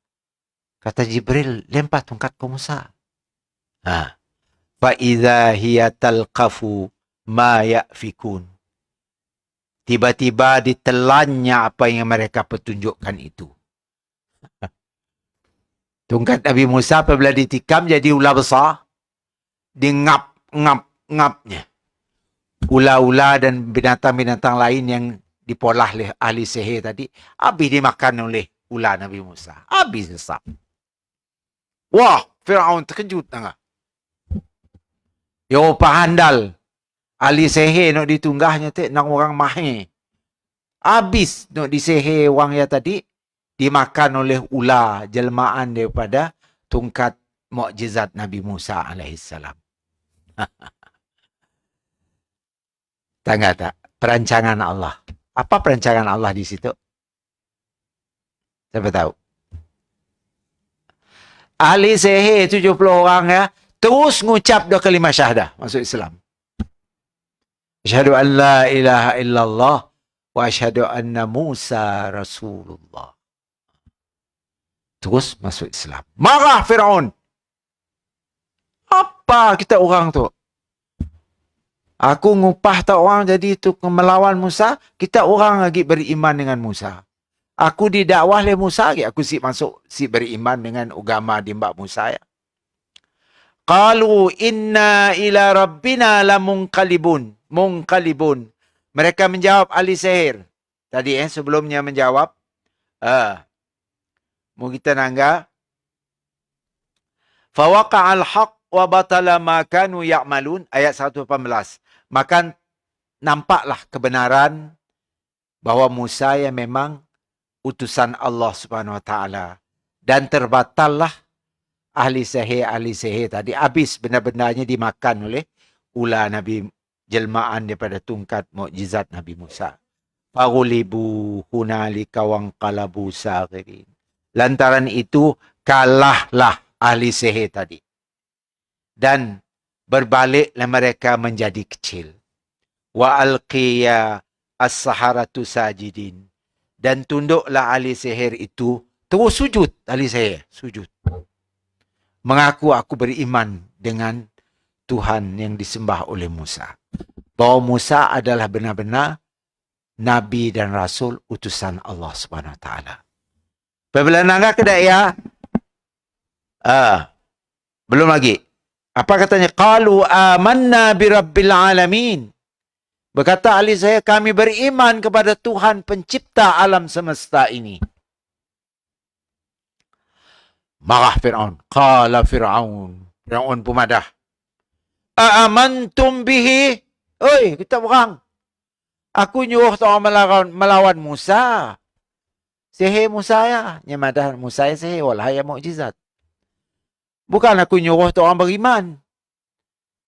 [SPEAKER 1] Kata Jibril, lempar tungkat kau Musa. Fa idza hiya talqafu ma ya'fikun. Tiba-tiba ditelannya apa yang mereka petunjukkan itu. Tungkat Nabi Musa apabila ditikam jadi ular besar. Ngap-ngapnya. Ular-ular dan binatang-binatang lain yang dipolah oleh ahli sihir tadi. Habis dimakan oleh ular Nabi Musa. Habis sesap. Wah, Firaun terkejut. Yo pahandal. Ahli sihir nak ditunggahnya tu, nak orang mahir. Habis nak disihir orang yang tadi, dimakan oleh ular jelmaan daripada tungkat mukjizat Nabi Musa alaihissalam. Tengok tak? Perancangan Allah. Apa perancangan Allah di situ? Siapa tahu? Ahli sihir 70 orang ya, terus ngucap dua kalimah syahadah masuk Islam. Asyhadu an la ilaha illallah wa asyhadu anna Musa Rasulullah. Terus masuk Islam. Marah Firaun. Apa kita orang tu? Aku ngupah tak orang jadi itu melawan Musa, kita orang lagi beriman dengan Musa. Aku didakwah oleh Musa lagi, aku si beriman dengan agama di Mbak Musa ya. Qalu inna ila rabbina lamunqalibun. Munqalibun. Mereka menjawab ahli sihir. Tadi sebelumnya menjawab. Mau kita nangga. Fawaqa'al haq wa batala ma kanu ya'malun. Ayat 118. Maka nampaklah kebenaran bahawa Musa yang memang utusan Allah Subhanahu Wa Taala. Dan terbatallah ahli sihir tadi. Habis benda-bendanya dimakan oleh ular Nabi, jelmaan daripada tungkat mukjizat Nabi Musa. Fagulibu hunalika wanqalabu saghirin. Lantaran itu kalahlah ahli sihir tadi. Dan berbaliklah mereka menjadi kecil. Wa alqiya as-saharatu sajidin. Dan tunduklah ahli sihir itu terus sujud. Ahli sihir sujud. Mengaku aku beriman dengan Tuhan yang disembah oleh Musa. Bahawa Musa adalah benar-benar Nabi dan Rasul utusan Allah Subhanahu Wa Taala. Apabila nangga kedai ya? Belum lagi. Apa katanya? Qalu amanna bi rabbil alamin. Berkata ahli saya, kami beriman kepada Tuhan pencipta alam semesta ini. Marah Fir'aun. Qala Fir'aun. Fir'aun pemadah. Aamantum bihi. Oi, kita orang. Aku nyuruh tu orang melawan Musa. Sihir Musa ya. Nyamadah Musa ya sihir. Walah ya mukjizat. Bukan aku nyuruh tu orang beriman.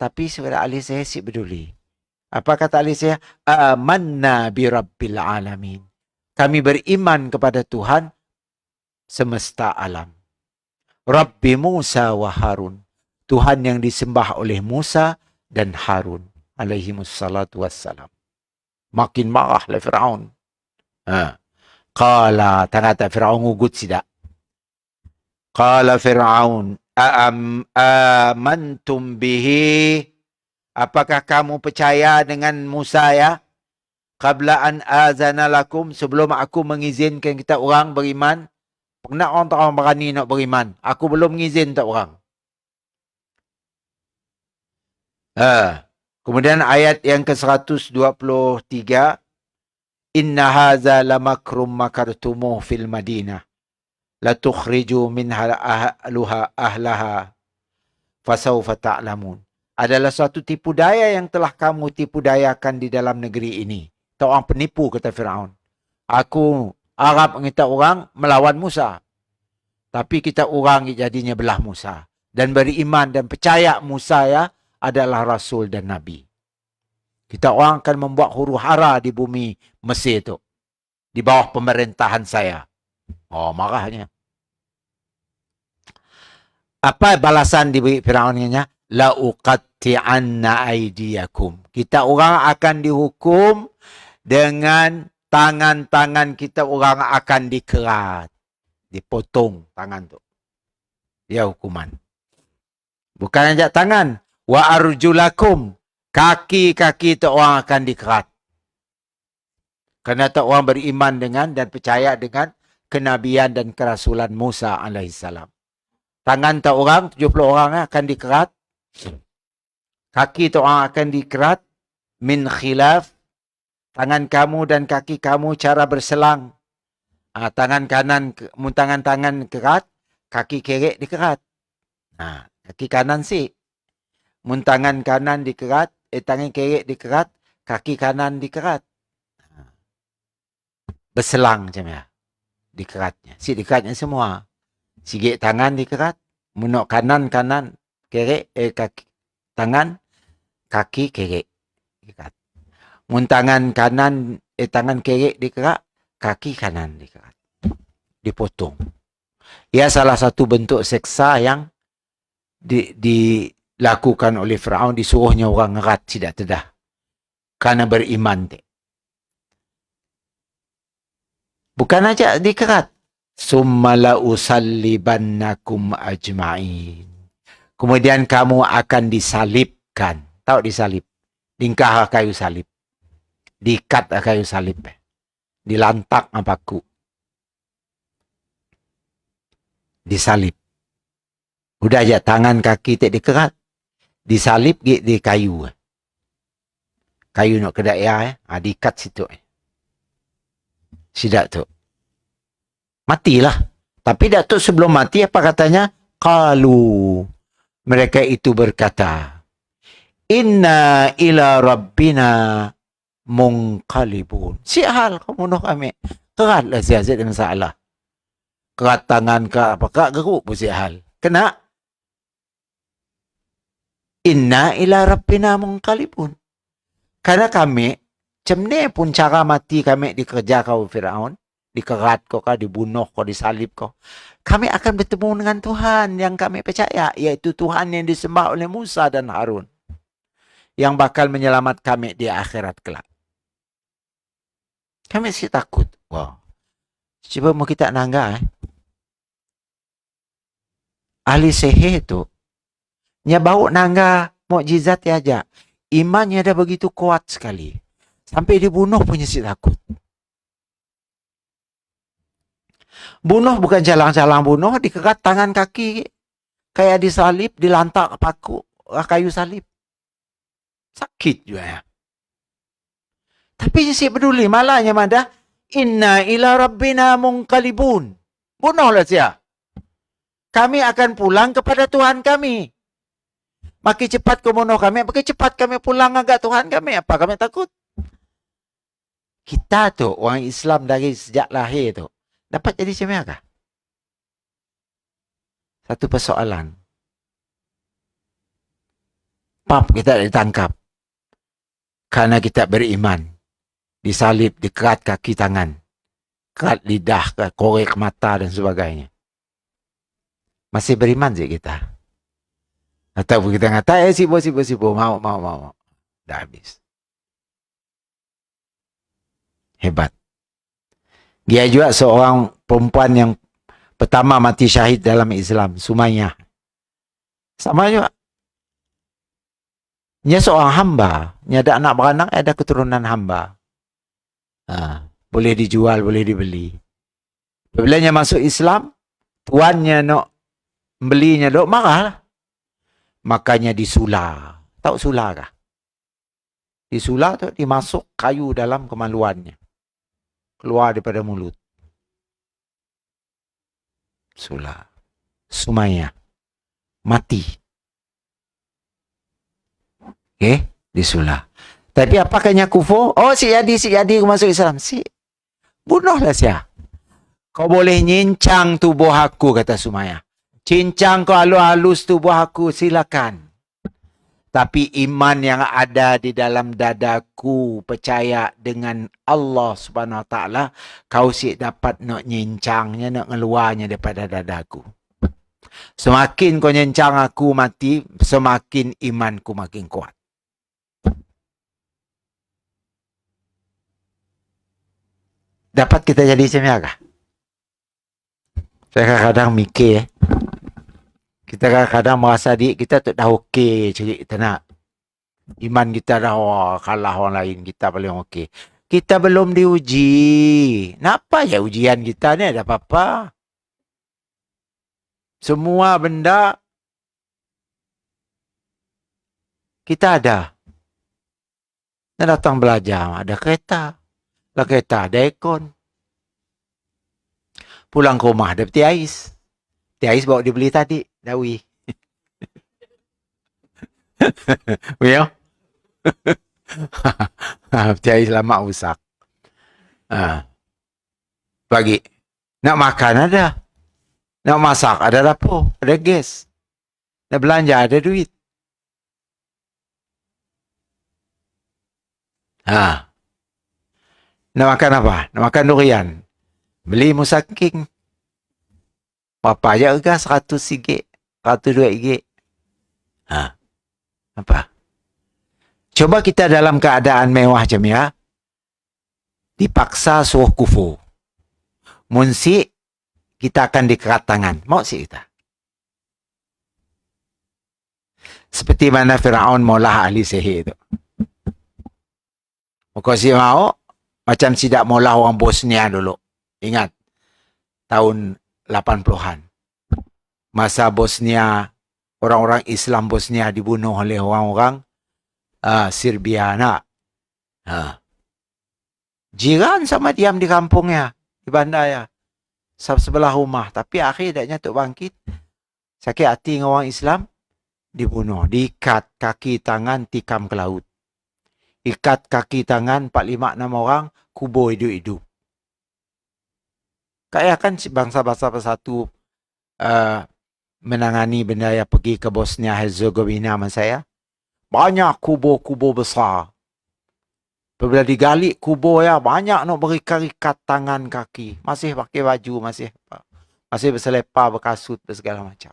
[SPEAKER 1] Tapi sebenarnya ahli sihir si peduli. Apa kata ahli sihir? Amanna bi rabbil alamin. Kami beriman kepada Tuhan semesta alam. Rabbi Musa wa Harun. Tuhan yang disembah oleh Musa dan Harun. Alaihimussalatu wassalam. Makin marahlah Fir'aun. Qala, tangata Fir'aun ngugut sidak. Qala Fir'aun, amantum bihi. Apakah kamu percaya dengan Musa ya? Qabla an azana lakum, sebelum aku mengizinkan kita orang beriman. Pernah orang tak orang berani nak beriman. Aku belum mengizin tak orang. Kemudian ayat yang ke-123. Inna haza lamakrum makartumuh fil Madinah. La tukhriju minha ahlaha. Fasawfa ta'lamun. Adalah suatu tipu daya yang telah kamu tipu dayakan di dalam negeri ini. Tak orang penipu, kata Fir'aun. Aku Arab kita orang melawan Musa. Tapi kita orang jadinya belah Musa. Dan beriman dan percaya Musa ya adalah Rasul dan Nabi. Kita orang akan membuat huru hara di bumi Mesir itu. Di bawah pemerintahan saya. Oh, marahnya. Apa balasan diberi Fir'aunnya? La uqatti'anna aydiyakum. Kita orang akan dihukum dengan tangan-tangan kita orang akan dikerat. Dipotong tangan tu. Dia hukuman. Bukan saja tangan. Wa arjulakum. Kaki-kaki tu orang akan dikerat. Kerana tu orang beriman dengan dan percaya dengan kenabian dan kerasulan Musa alaihissalam. Tangan tu orang, 70 orang akan dikerat. Kaki tu orang akan dikerat. Min khilaf. Tangan kamu dan kaki kamu cara berselang. Tangan kanan, tangan kerat. Kaki kiri dikerat. Kaki kanan si. Tangan kanan dikerat. Tangan kiri dikerat. Kaki kanan dikerat. Berselang macam ya. Dikeratnya. Si dikeratnya semua. Sigit tangan dikerat. Munok kanan, kiri, kaki. Tangan, kaki, kiri. Dikerat. Tangan kanan, tangan kiri dikerat. Kaki kanan dikerat. Dipotong. Ia salah satu bentuk seksa yang dilakukan oleh Fir'aun. Disuruhnya orang ngerat tidak tedah. Karena beriman. Bukan aja dikerat. Summa la usallibannakum ajma'in. Kemudian kamu akan disalibkan. Tahu disalib? Dingkah kayu salib. Diikat kayu salib. Dilantak apaku. Disalib. Udah aja tangan kaki tak dikerat. Disalib di kayu. Kayu nak kedai diikat situ. Sidak tu. Matilah. Tapi Datuk sebelum mati apa katanya? Qalu. Mereka itu berkata, Inna ila rabbina munqalibun. Si hal kamu bunuh kami. Keratlah siasat dengan salah. Kerat tangan ke apa ke geruk pun si hal. Kena. Inna ila rabbina munqalibun. Karena kami, macam ni pun cara mati kami dikerja kau Fir'aun. Dikerat kau, dibunuh kau, disalib kau. Kami akan bertemu dengan Tuhan yang kami percaya. Iaitu Tuhan yang disembah oleh Musa dan Harun. Yang bakal menyelamat kami di akhirat kelak. Kami mesti takut. Wow. Cuba mau kita nangga. Ahli sihir tu. Nya bau nangga mukjizat ya aja. Imannya dah begitu kuat sekali. Sampai dibunuh punya si takut. Bunuh bukan jalan-jalan bunuh. Dikerat tangan kaki. Kayak disalib, dilantak paku. Kayu salib. Sakit juga ya. Tapi si peduli malahnya madah. Inna ila rabbina munqalibun. Bunuhlah dia. Kami akan pulang kepada Tuhan kami. Makin cepat kau bunuh kami, makin cepat kami pulang agak Tuhan kami. Apa kami takut? Kita tu, orang Islam dari sejak lahir tu, dapat jadi macam mana? Satu persoalan. Pap kita ditangkap. Karena kita beriman. Disalib, dikerat kaki tangan. Kerat lidah, korek mata dan sebagainya. Masih beriman je kita. Atau kita kata, sibu. Mau. Dah habis. Hebat. Dia juga seorang perempuan yang pertama mati syahid dalam Islam, Sumayyah. Sama juga. Dia seorang hamba. Dia ada anak beranak, ada keturunan hamba. Boleh dijual, boleh dibeli. Bila dia masuk Islam, tuannya nak belinya dok marah lah. Makanya disula. Tahu sula kah? Disula tu dimasuk kayu dalam kemaluannya. Keluar daripada mulut. Sula. Sumayyah. Mati. Okay? Disula. Tapi apakahnya kufur? Oh, si Yadi masuk Islam. Bunuhlah sia. Kau boleh nyincang tubuh aku, kata Sumayyah. Cincang kau halus tubuh aku, silakan. Tapi iman yang ada di dalam dadaku, percaya dengan Allah Subhanahu Wa Taala, kau dapat nak nyincangnya, nak ngeluarnya daripada dadaku. Semakin kau nyincang aku mati, semakin imanku makin kuat. Dapat kita jadi macam ni kah? Saya kadang-kadang mikir, kita kadang-kadang merasa kita tu dah okey cari kita nak. Iman kita dah kalah orang lain, kita paling okey. Kita belum diuji. Kenapa ya ujian kita ni ada apa-apa? Semua benda kita ada. Nak datang belajar, ada kereta. Lah kereta ada aircon. Pulang ke rumah ada peti ais. Peti ais bawa dibeli tadi. Dawi. Ya? Peti ais lama rusak. Bagi. Nak makan ada. Nak masak ada dapur. Ada gas. Nak belanja ada duit. Nak makan apa? Nak makan durian. Beli musaking. Berapa je harga? 100 ringgit. 102 ringgit. Apa? Coba kita dalam keadaan mewah macam ya. Dipaksa suruh kufur. Munsi, kita akan dikerat tangan. Mau sih kita? Seperti mana Firaun maulah ahli sihir itu. Muka si mau, macam sidak maulah orang Bosnia dulu. Ingat, tahun 80-an. Masa Bosnia, orang-orang Islam Bosnia dibunuh oleh orang-orang Serbia nak. Jiran sama diam di kampungnya, di bandar sebelah rumah. Tapi akhirnya tu bangkit. Sakit hati dengan orang Islam, dibunuh. Diikat kaki tangan, tikam ke laut. Ikat kaki tangan 4-5-6 orang, kubur hidup-hidup. Kayak kan bangsa-bangsa bersatu menangani benda yang pergi ke Bosnia Herzegovina masa saya. Banyak kubur-kubur besar. Bila digali kubur ya, banyak nak berikat-ikat tangan kaki. Masih pakai baju, masih berselepar, berkasut, segala macam.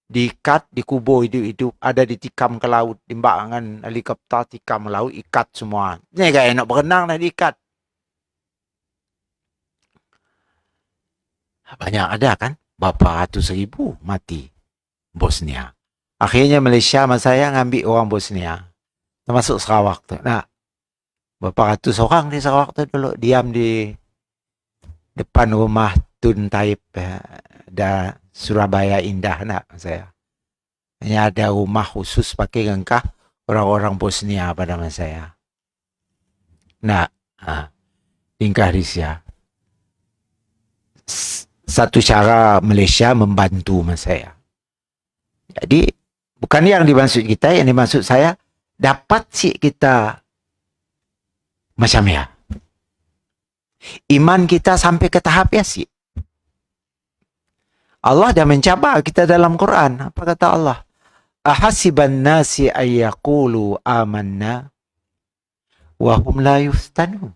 [SPEAKER 1] Diikat, dikubur hidup-hidup, ada ditikam ke laut, dimbangan helikopter tikam ke laut, ikat semua. Ni kan nak berenang dah diikat. Banyak ada kan? Berapa ratus ribu mati Bosnia. Akhirnya Malaysia masa saya ngambil orang Bosnia. Termasuk Sarawak tu. Nah, berapa ratus orang di Sarawak tu dulu diam di depan rumah Tun Taib dan Surabaya Indah nak saya. Hanya ada rumah khusus pakai gengkah orang-orang Bosnia pada masa saya. Nah, tingkah Risya. Satu cara Malaysia membantu masa saya. Jadi Bukan yang dimaksud kita, yang dimaksud saya, dapat sih kita macam ya. Iman kita sampai ke tahap ya sih. Allah dah mencabar kita dalam Quran. Apa kata Allah? Ahasiban nasi ayyaqulu amanna wa hum la yuftanun.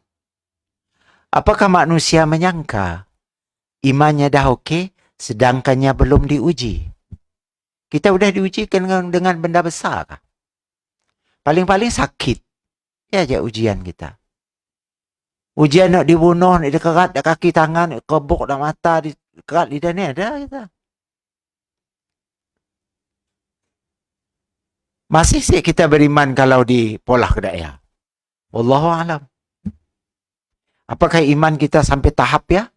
[SPEAKER 1] Apakah manusia menyangka imannya dah okey sedangkannya belum diuji? Kita sudah diuji dengan benda besar kah? Paling-paling sakit. Ya aja ujian kita. Ujian nak dibunuh, nak dikerat, nak kaki tangan, nak kebuk, nak mata, dikerat lidah ni ada kita. Masih sih kita beriman kalau dipolah ke daya. Wallahualam. Apakah iman kita sampai tahap ya?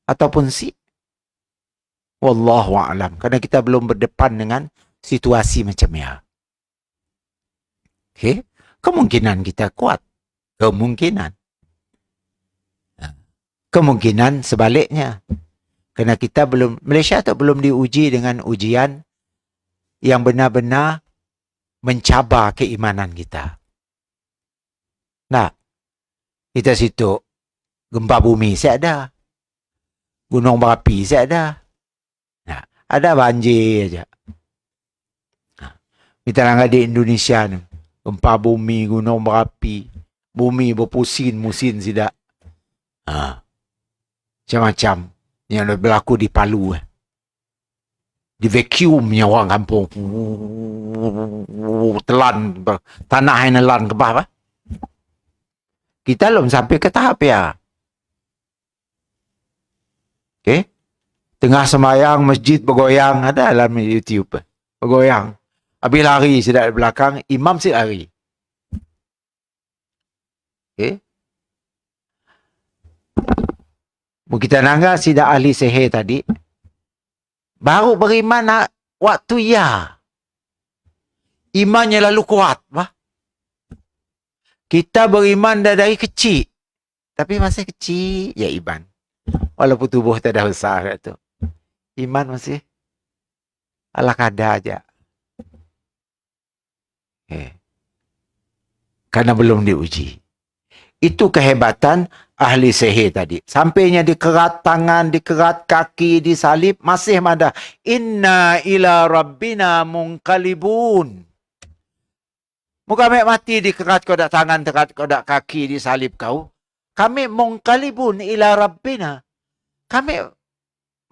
[SPEAKER 1] Ataupun si? Wallahualam. Karena kita belum berdepan dengan situasi macam ya. Okay? Kemungkinan kita kuat. Kemungkinan. Kemungkinan sebaliknya. Kerana kita belum, Malaysia tu belum diuji dengan ujian yang benar-benar mencabar keimanan kita. Nah, kita situ gempa bumi saya ada. Gunung berapi saya ada. Nah, ada banjir aja. Nah, kita langgar di Indonesia ni. Gempa bumi, gunung berapi, bumi berpusing, musim tidak. Macam-macam yang berlaku di Palu. Di vacuumnya orang kampung. Telan, tanah yang nelan ke bawah. Kita belum sampai ke tahap ya. Okay? Tengah sembahyang, masjid bergoyang. Ada dalam YouTube. Bergoyang. Habis lari sedap di belakang, imam si lari. Okay? Kita nangga sidak ahli sihir tadi. Baru beriman nak waktu ya. Imannya lalu kuat. Bah. Kita beriman dari kecil. Tapi masih kecil ya iman. Walaupun tubuh tak dah besar tu. Iman masih ala kadar aja. Karena belum diuji. Itu kehebatan ahli sihir tadi. Sampainya dikerat tangan, dikerat kaki, disalib, masih madah. Inna ila rabbina munqalibun. Muka mek mati dikerat kodak tangan, dikerat kodak kaki, disalib kau. Kami munqalibun ila rabbina. Kami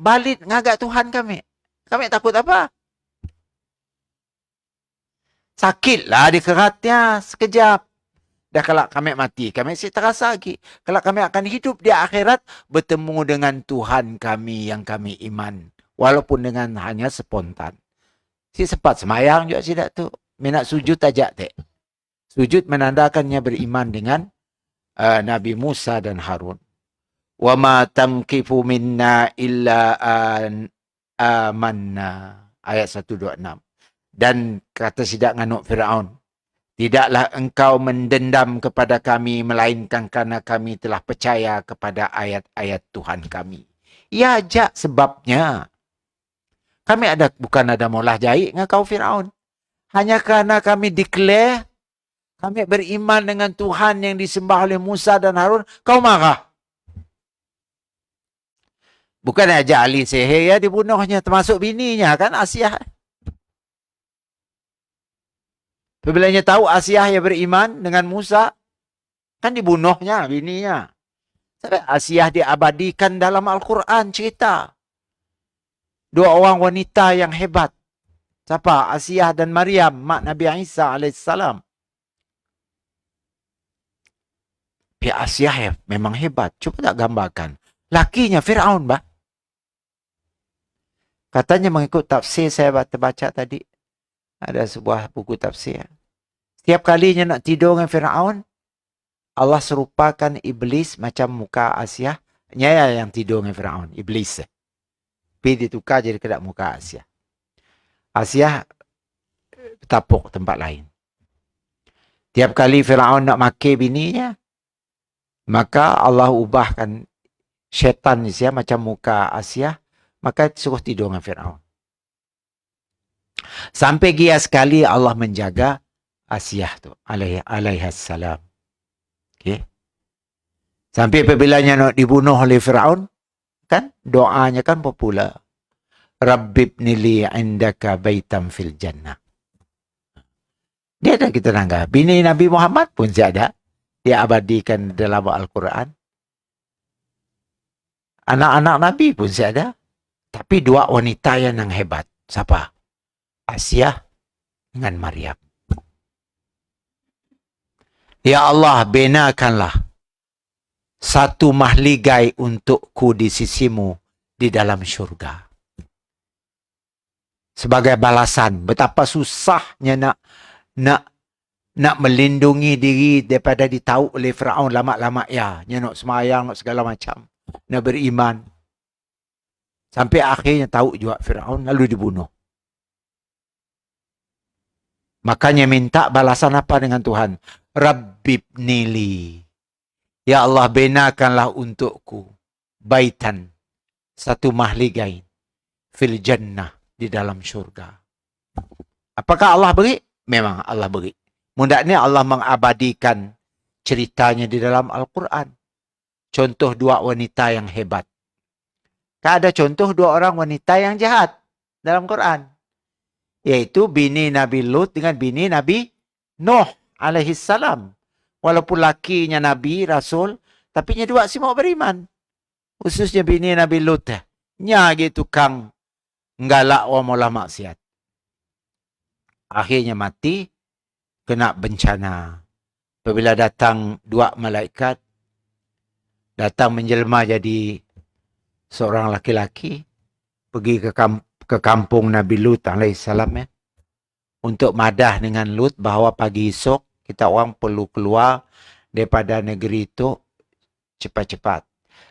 [SPEAKER 1] balik ngagak Tuhan kami. Kami takut apa? Sakitlah dikeratnya sekejap. Dah kalau kami mati, kami masih terasa lagi. Kalau kami akan hidup di akhirat, bertemu dengan Tuhan kami yang kami iman. Walaupun dengan hanya spontan. Si sempat semayang juga si tu. Minat sujud aja teh. Sujud menandakannya beriman dengan Nabi Musa dan Harun. Wa ma tamkifu minna illa an amanna. Ayat 126. Dan kata sidak nganuk Firaun. Tidaklah engkau mendendam kepada kami, melainkan karena kami telah percaya kepada ayat-ayat Tuhan kami. Ya, ajak sebabnya. Kami bukan ada maulah jahit dengan kau Firaun. Hanya karena kami declare, kami beriman dengan Tuhan yang disembah oleh Musa dan Harun, kau marah. Bukan aja ahli sihir ya dibunuhnya, termasuk bininya kan Asiah. Apabila tahu Asiah yang beriman dengan Musa, kan dibunuhnya bininya. Sampai Asiah diabadikan dalam Al-Quran cerita. Dua orang wanita yang hebat. Siapa? Asiah dan Maryam, mak Nabi Isa AS. Pihak Asiah ya, memang hebat. Cuba tak gambarkan. Lakinya Fir'aun, bah. Katanya mengikut tafsir saya baca tadi. Ada sebuah buku tafsir. Setiap kalinya nak tidur dengan Fir'aun, Allah serupakan iblis macam muka Asiah. Nyaya yang tidur dengan Fir'aun, iblis. Tapi ditukar jadi kedak muka Asiah. Asiah bertapuk tempat lain. Tiap kali Fir'aun nak maki bininya, maka Allah ubahkan syaitan Asiah macam muka Asiah, maka suruh tidur dengan Fir'aun. Sampai gia sekali Allah menjaga Asiyah tu, alaihassalam. Okay. Sampai apabila nak dibunuh oleh Fir'aun, kan doanya kan popular. Rabbibni li indaka baitam fil jannah. Dia ada kita nangga. Bini Nabi Muhammad pun ada. Dia abadikan dalam Al-Quran. Anak-anak Nabi pun ada. Tapi dua wanita yang hebat. Siapa? Asiyah dengan Maryam. Ya Allah, benakanlah satu mahligai untukku di sisimu di dalam syurga. Sebagai balasan betapa susahnya nak melindungi diri daripada ditahu oleh Firaun lama-lama ya. Nak semayang, nak segala macam. Nak beriman. Sampai akhirnya tahu juga Firaun lalu dibunuh. Makanya minta balasan apa dengan Tuhan? Rabbibnili. Ya Allah, benakanlah untukku baitan, satu mahligai fil jannah, di dalam syurga. Apakah Allah beri? Memang Allah beri. Mudahnya Allah mengabadikan ceritanya di dalam Al-Quran. Contoh dua wanita yang hebat. Tak ada contoh dua orang wanita yang jahat dalam Quran. Yaitu bini Nabi Lut dengan bini Nabi Nuh alaihissalam. Walaupun lakinya Nabi, Rasul, tapi nya dua semua beriman. Khususnya bini Nabi Lut. Nya gitu kang ngalak wa mula maksiat. Akhirnya mati, kena bencana. Apabila datang dua malaikat, datang menjelma jadi seorang laki-laki, pergi ke kampung Nabi Lut alaihissalam ya, untuk madah dengan Lut bahawa pagi esok kita orang perlu keluar daripada negeri itu cepat-cepat.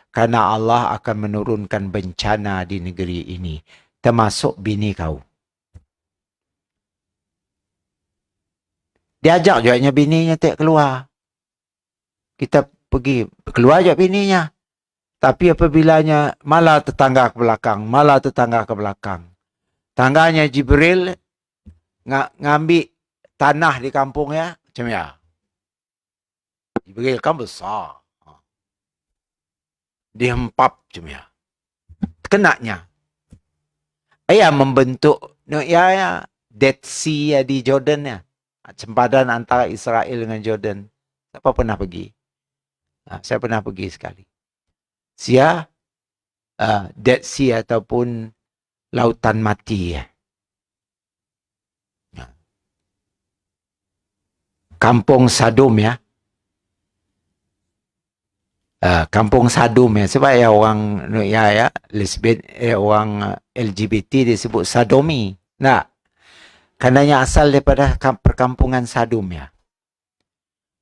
[SPEAKER 1] Karena Allah akan menurunkan bencana di negeri ini. Termasuk bini kau. Diajak juga bininya tak keluar. Kita pergi. Keluar juga bininya. Tapi apabilanya malah tetangga ke belakang. Malah tetangga ke belakang. Tangganya Jibril ngambil tanah di kampungnya. Macam ya. Jibril kan besar. Dihempap macam ya. Kenanya. Ia membentuk ya, Dead Sea di Jordan ya. Sempadan antara Israel dengan Jordan. Siapa pernah pergi? Saya pernah pergi sekali. Dead Sea ataupun Lautan Mati ya. Kampung Sadom ya. Kampung Sadom ya. Sebab ya orang ya lesbian, orang LGBT disebut Sadomi. Nah, karenanya asal daripada perkampungan Sadom ya.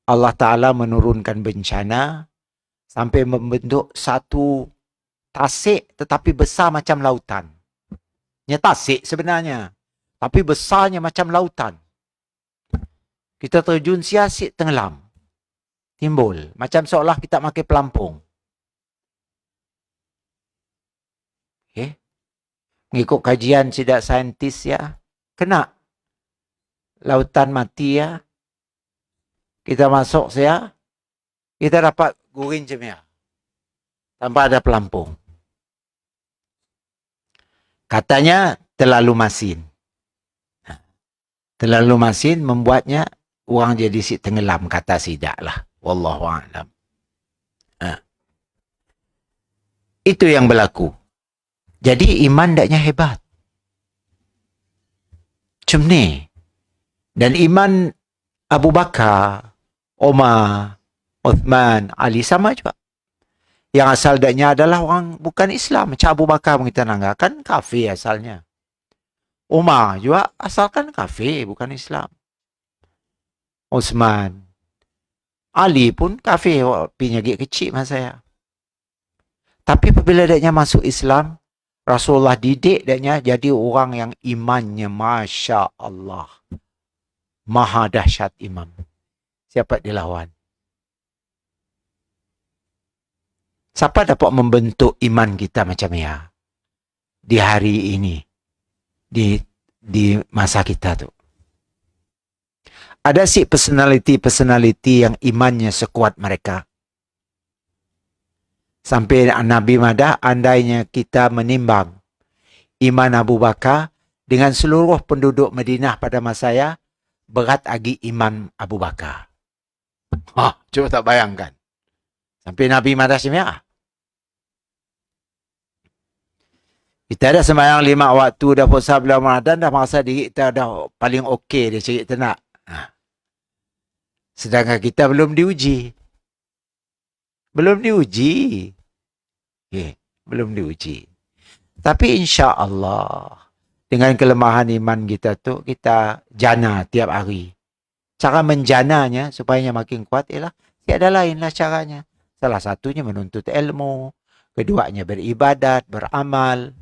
[SPEAKER 1] Allah Ta'ala menurunkan bencana sampai membentuk satu tasik tetapi besar macam lautan. Nya tasik sebenarnya. Tapi besarnya macam lautan. Kita terjun siasik tenggelam. Timbul. Macam seolah kita pakai pelampung. Okay. Mengikut kajian sidak saintis ya. Kena. Lautan mati ya. Kita masuk saya. Kita dapat guring macam ya. Tanpa ada pelampung. Katanya terlalu masin. Terlalu masin membuatnya orang jadi si tenggelam. Kata sidak lah. Wallahu'alam. Itu yang berlaku. Jadi iman daknya hebat. Macam ni. Dan iman Abu Bakar, Umar, Uthman, Ali sama juga. Yang asal daknya adalah orang bukan Islam. Macam Abu Bakar kita nangga. Kan kafir asalnya. Umar juga asalkan kafir bukan Islam. Uthman. Ali pun kafir, penyakit kecil masa saya. Tapi apabila daknya masuk Islam, Rasulullah didik daknya jadi orang yang imannya Masya Allah. Maha dahsyat imam. Siapa dilawan? Siapa dapat membentuk iman kita macam ya? Di hari ini. di masa kita tu. Ada sih personality yang imannya sekuat mereka. Sampai Nabi madah, andainya kita menimbang iman Abu Bakar dengan seluruh penduduk Madinah pada masanya, berat lagi iman Abu Bakar. Cuba tak bayangkan. Sampai Nabi madah semua. Kita dah sembahyang 5 waktu, dah puasa bulan Ramadan, dah merasa diri kita dah paling okey dia cari kita nak. Sedangkan kita belum diuji. Belum diuji. Okay. Belum diuji. Tapi insya Allah, dengan kelemahan iman kita tu, kita jana tiap hari. Cara menjananya supaya makin kuat ialah tiada lainlah caranya. Salah satunya menuntut ilmu, keduanya beribadat, beramal,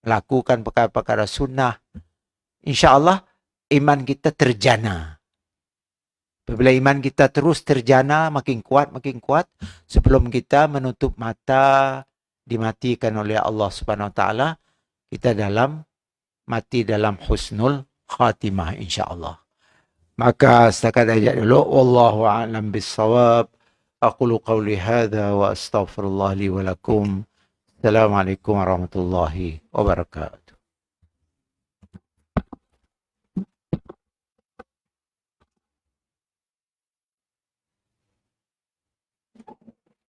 [SPEAKER 1] lakukan perkara-perkara sunnah. Insya Allah iman kita terjana. Apabila iman kita terus terjana, makin kuat, sebelum kita menutup mata, dimatikan oleh Allah Subhanahu Wa Taala, kita mati dalam husnul khatimah insya-Allah. Maka setakat ayat dulu, wallahu a'lam bissawab. Aqulu qawli hadza wa astaghfirullah li wa lakum. Assalamualaikum warahmatullahi wabarakatuh.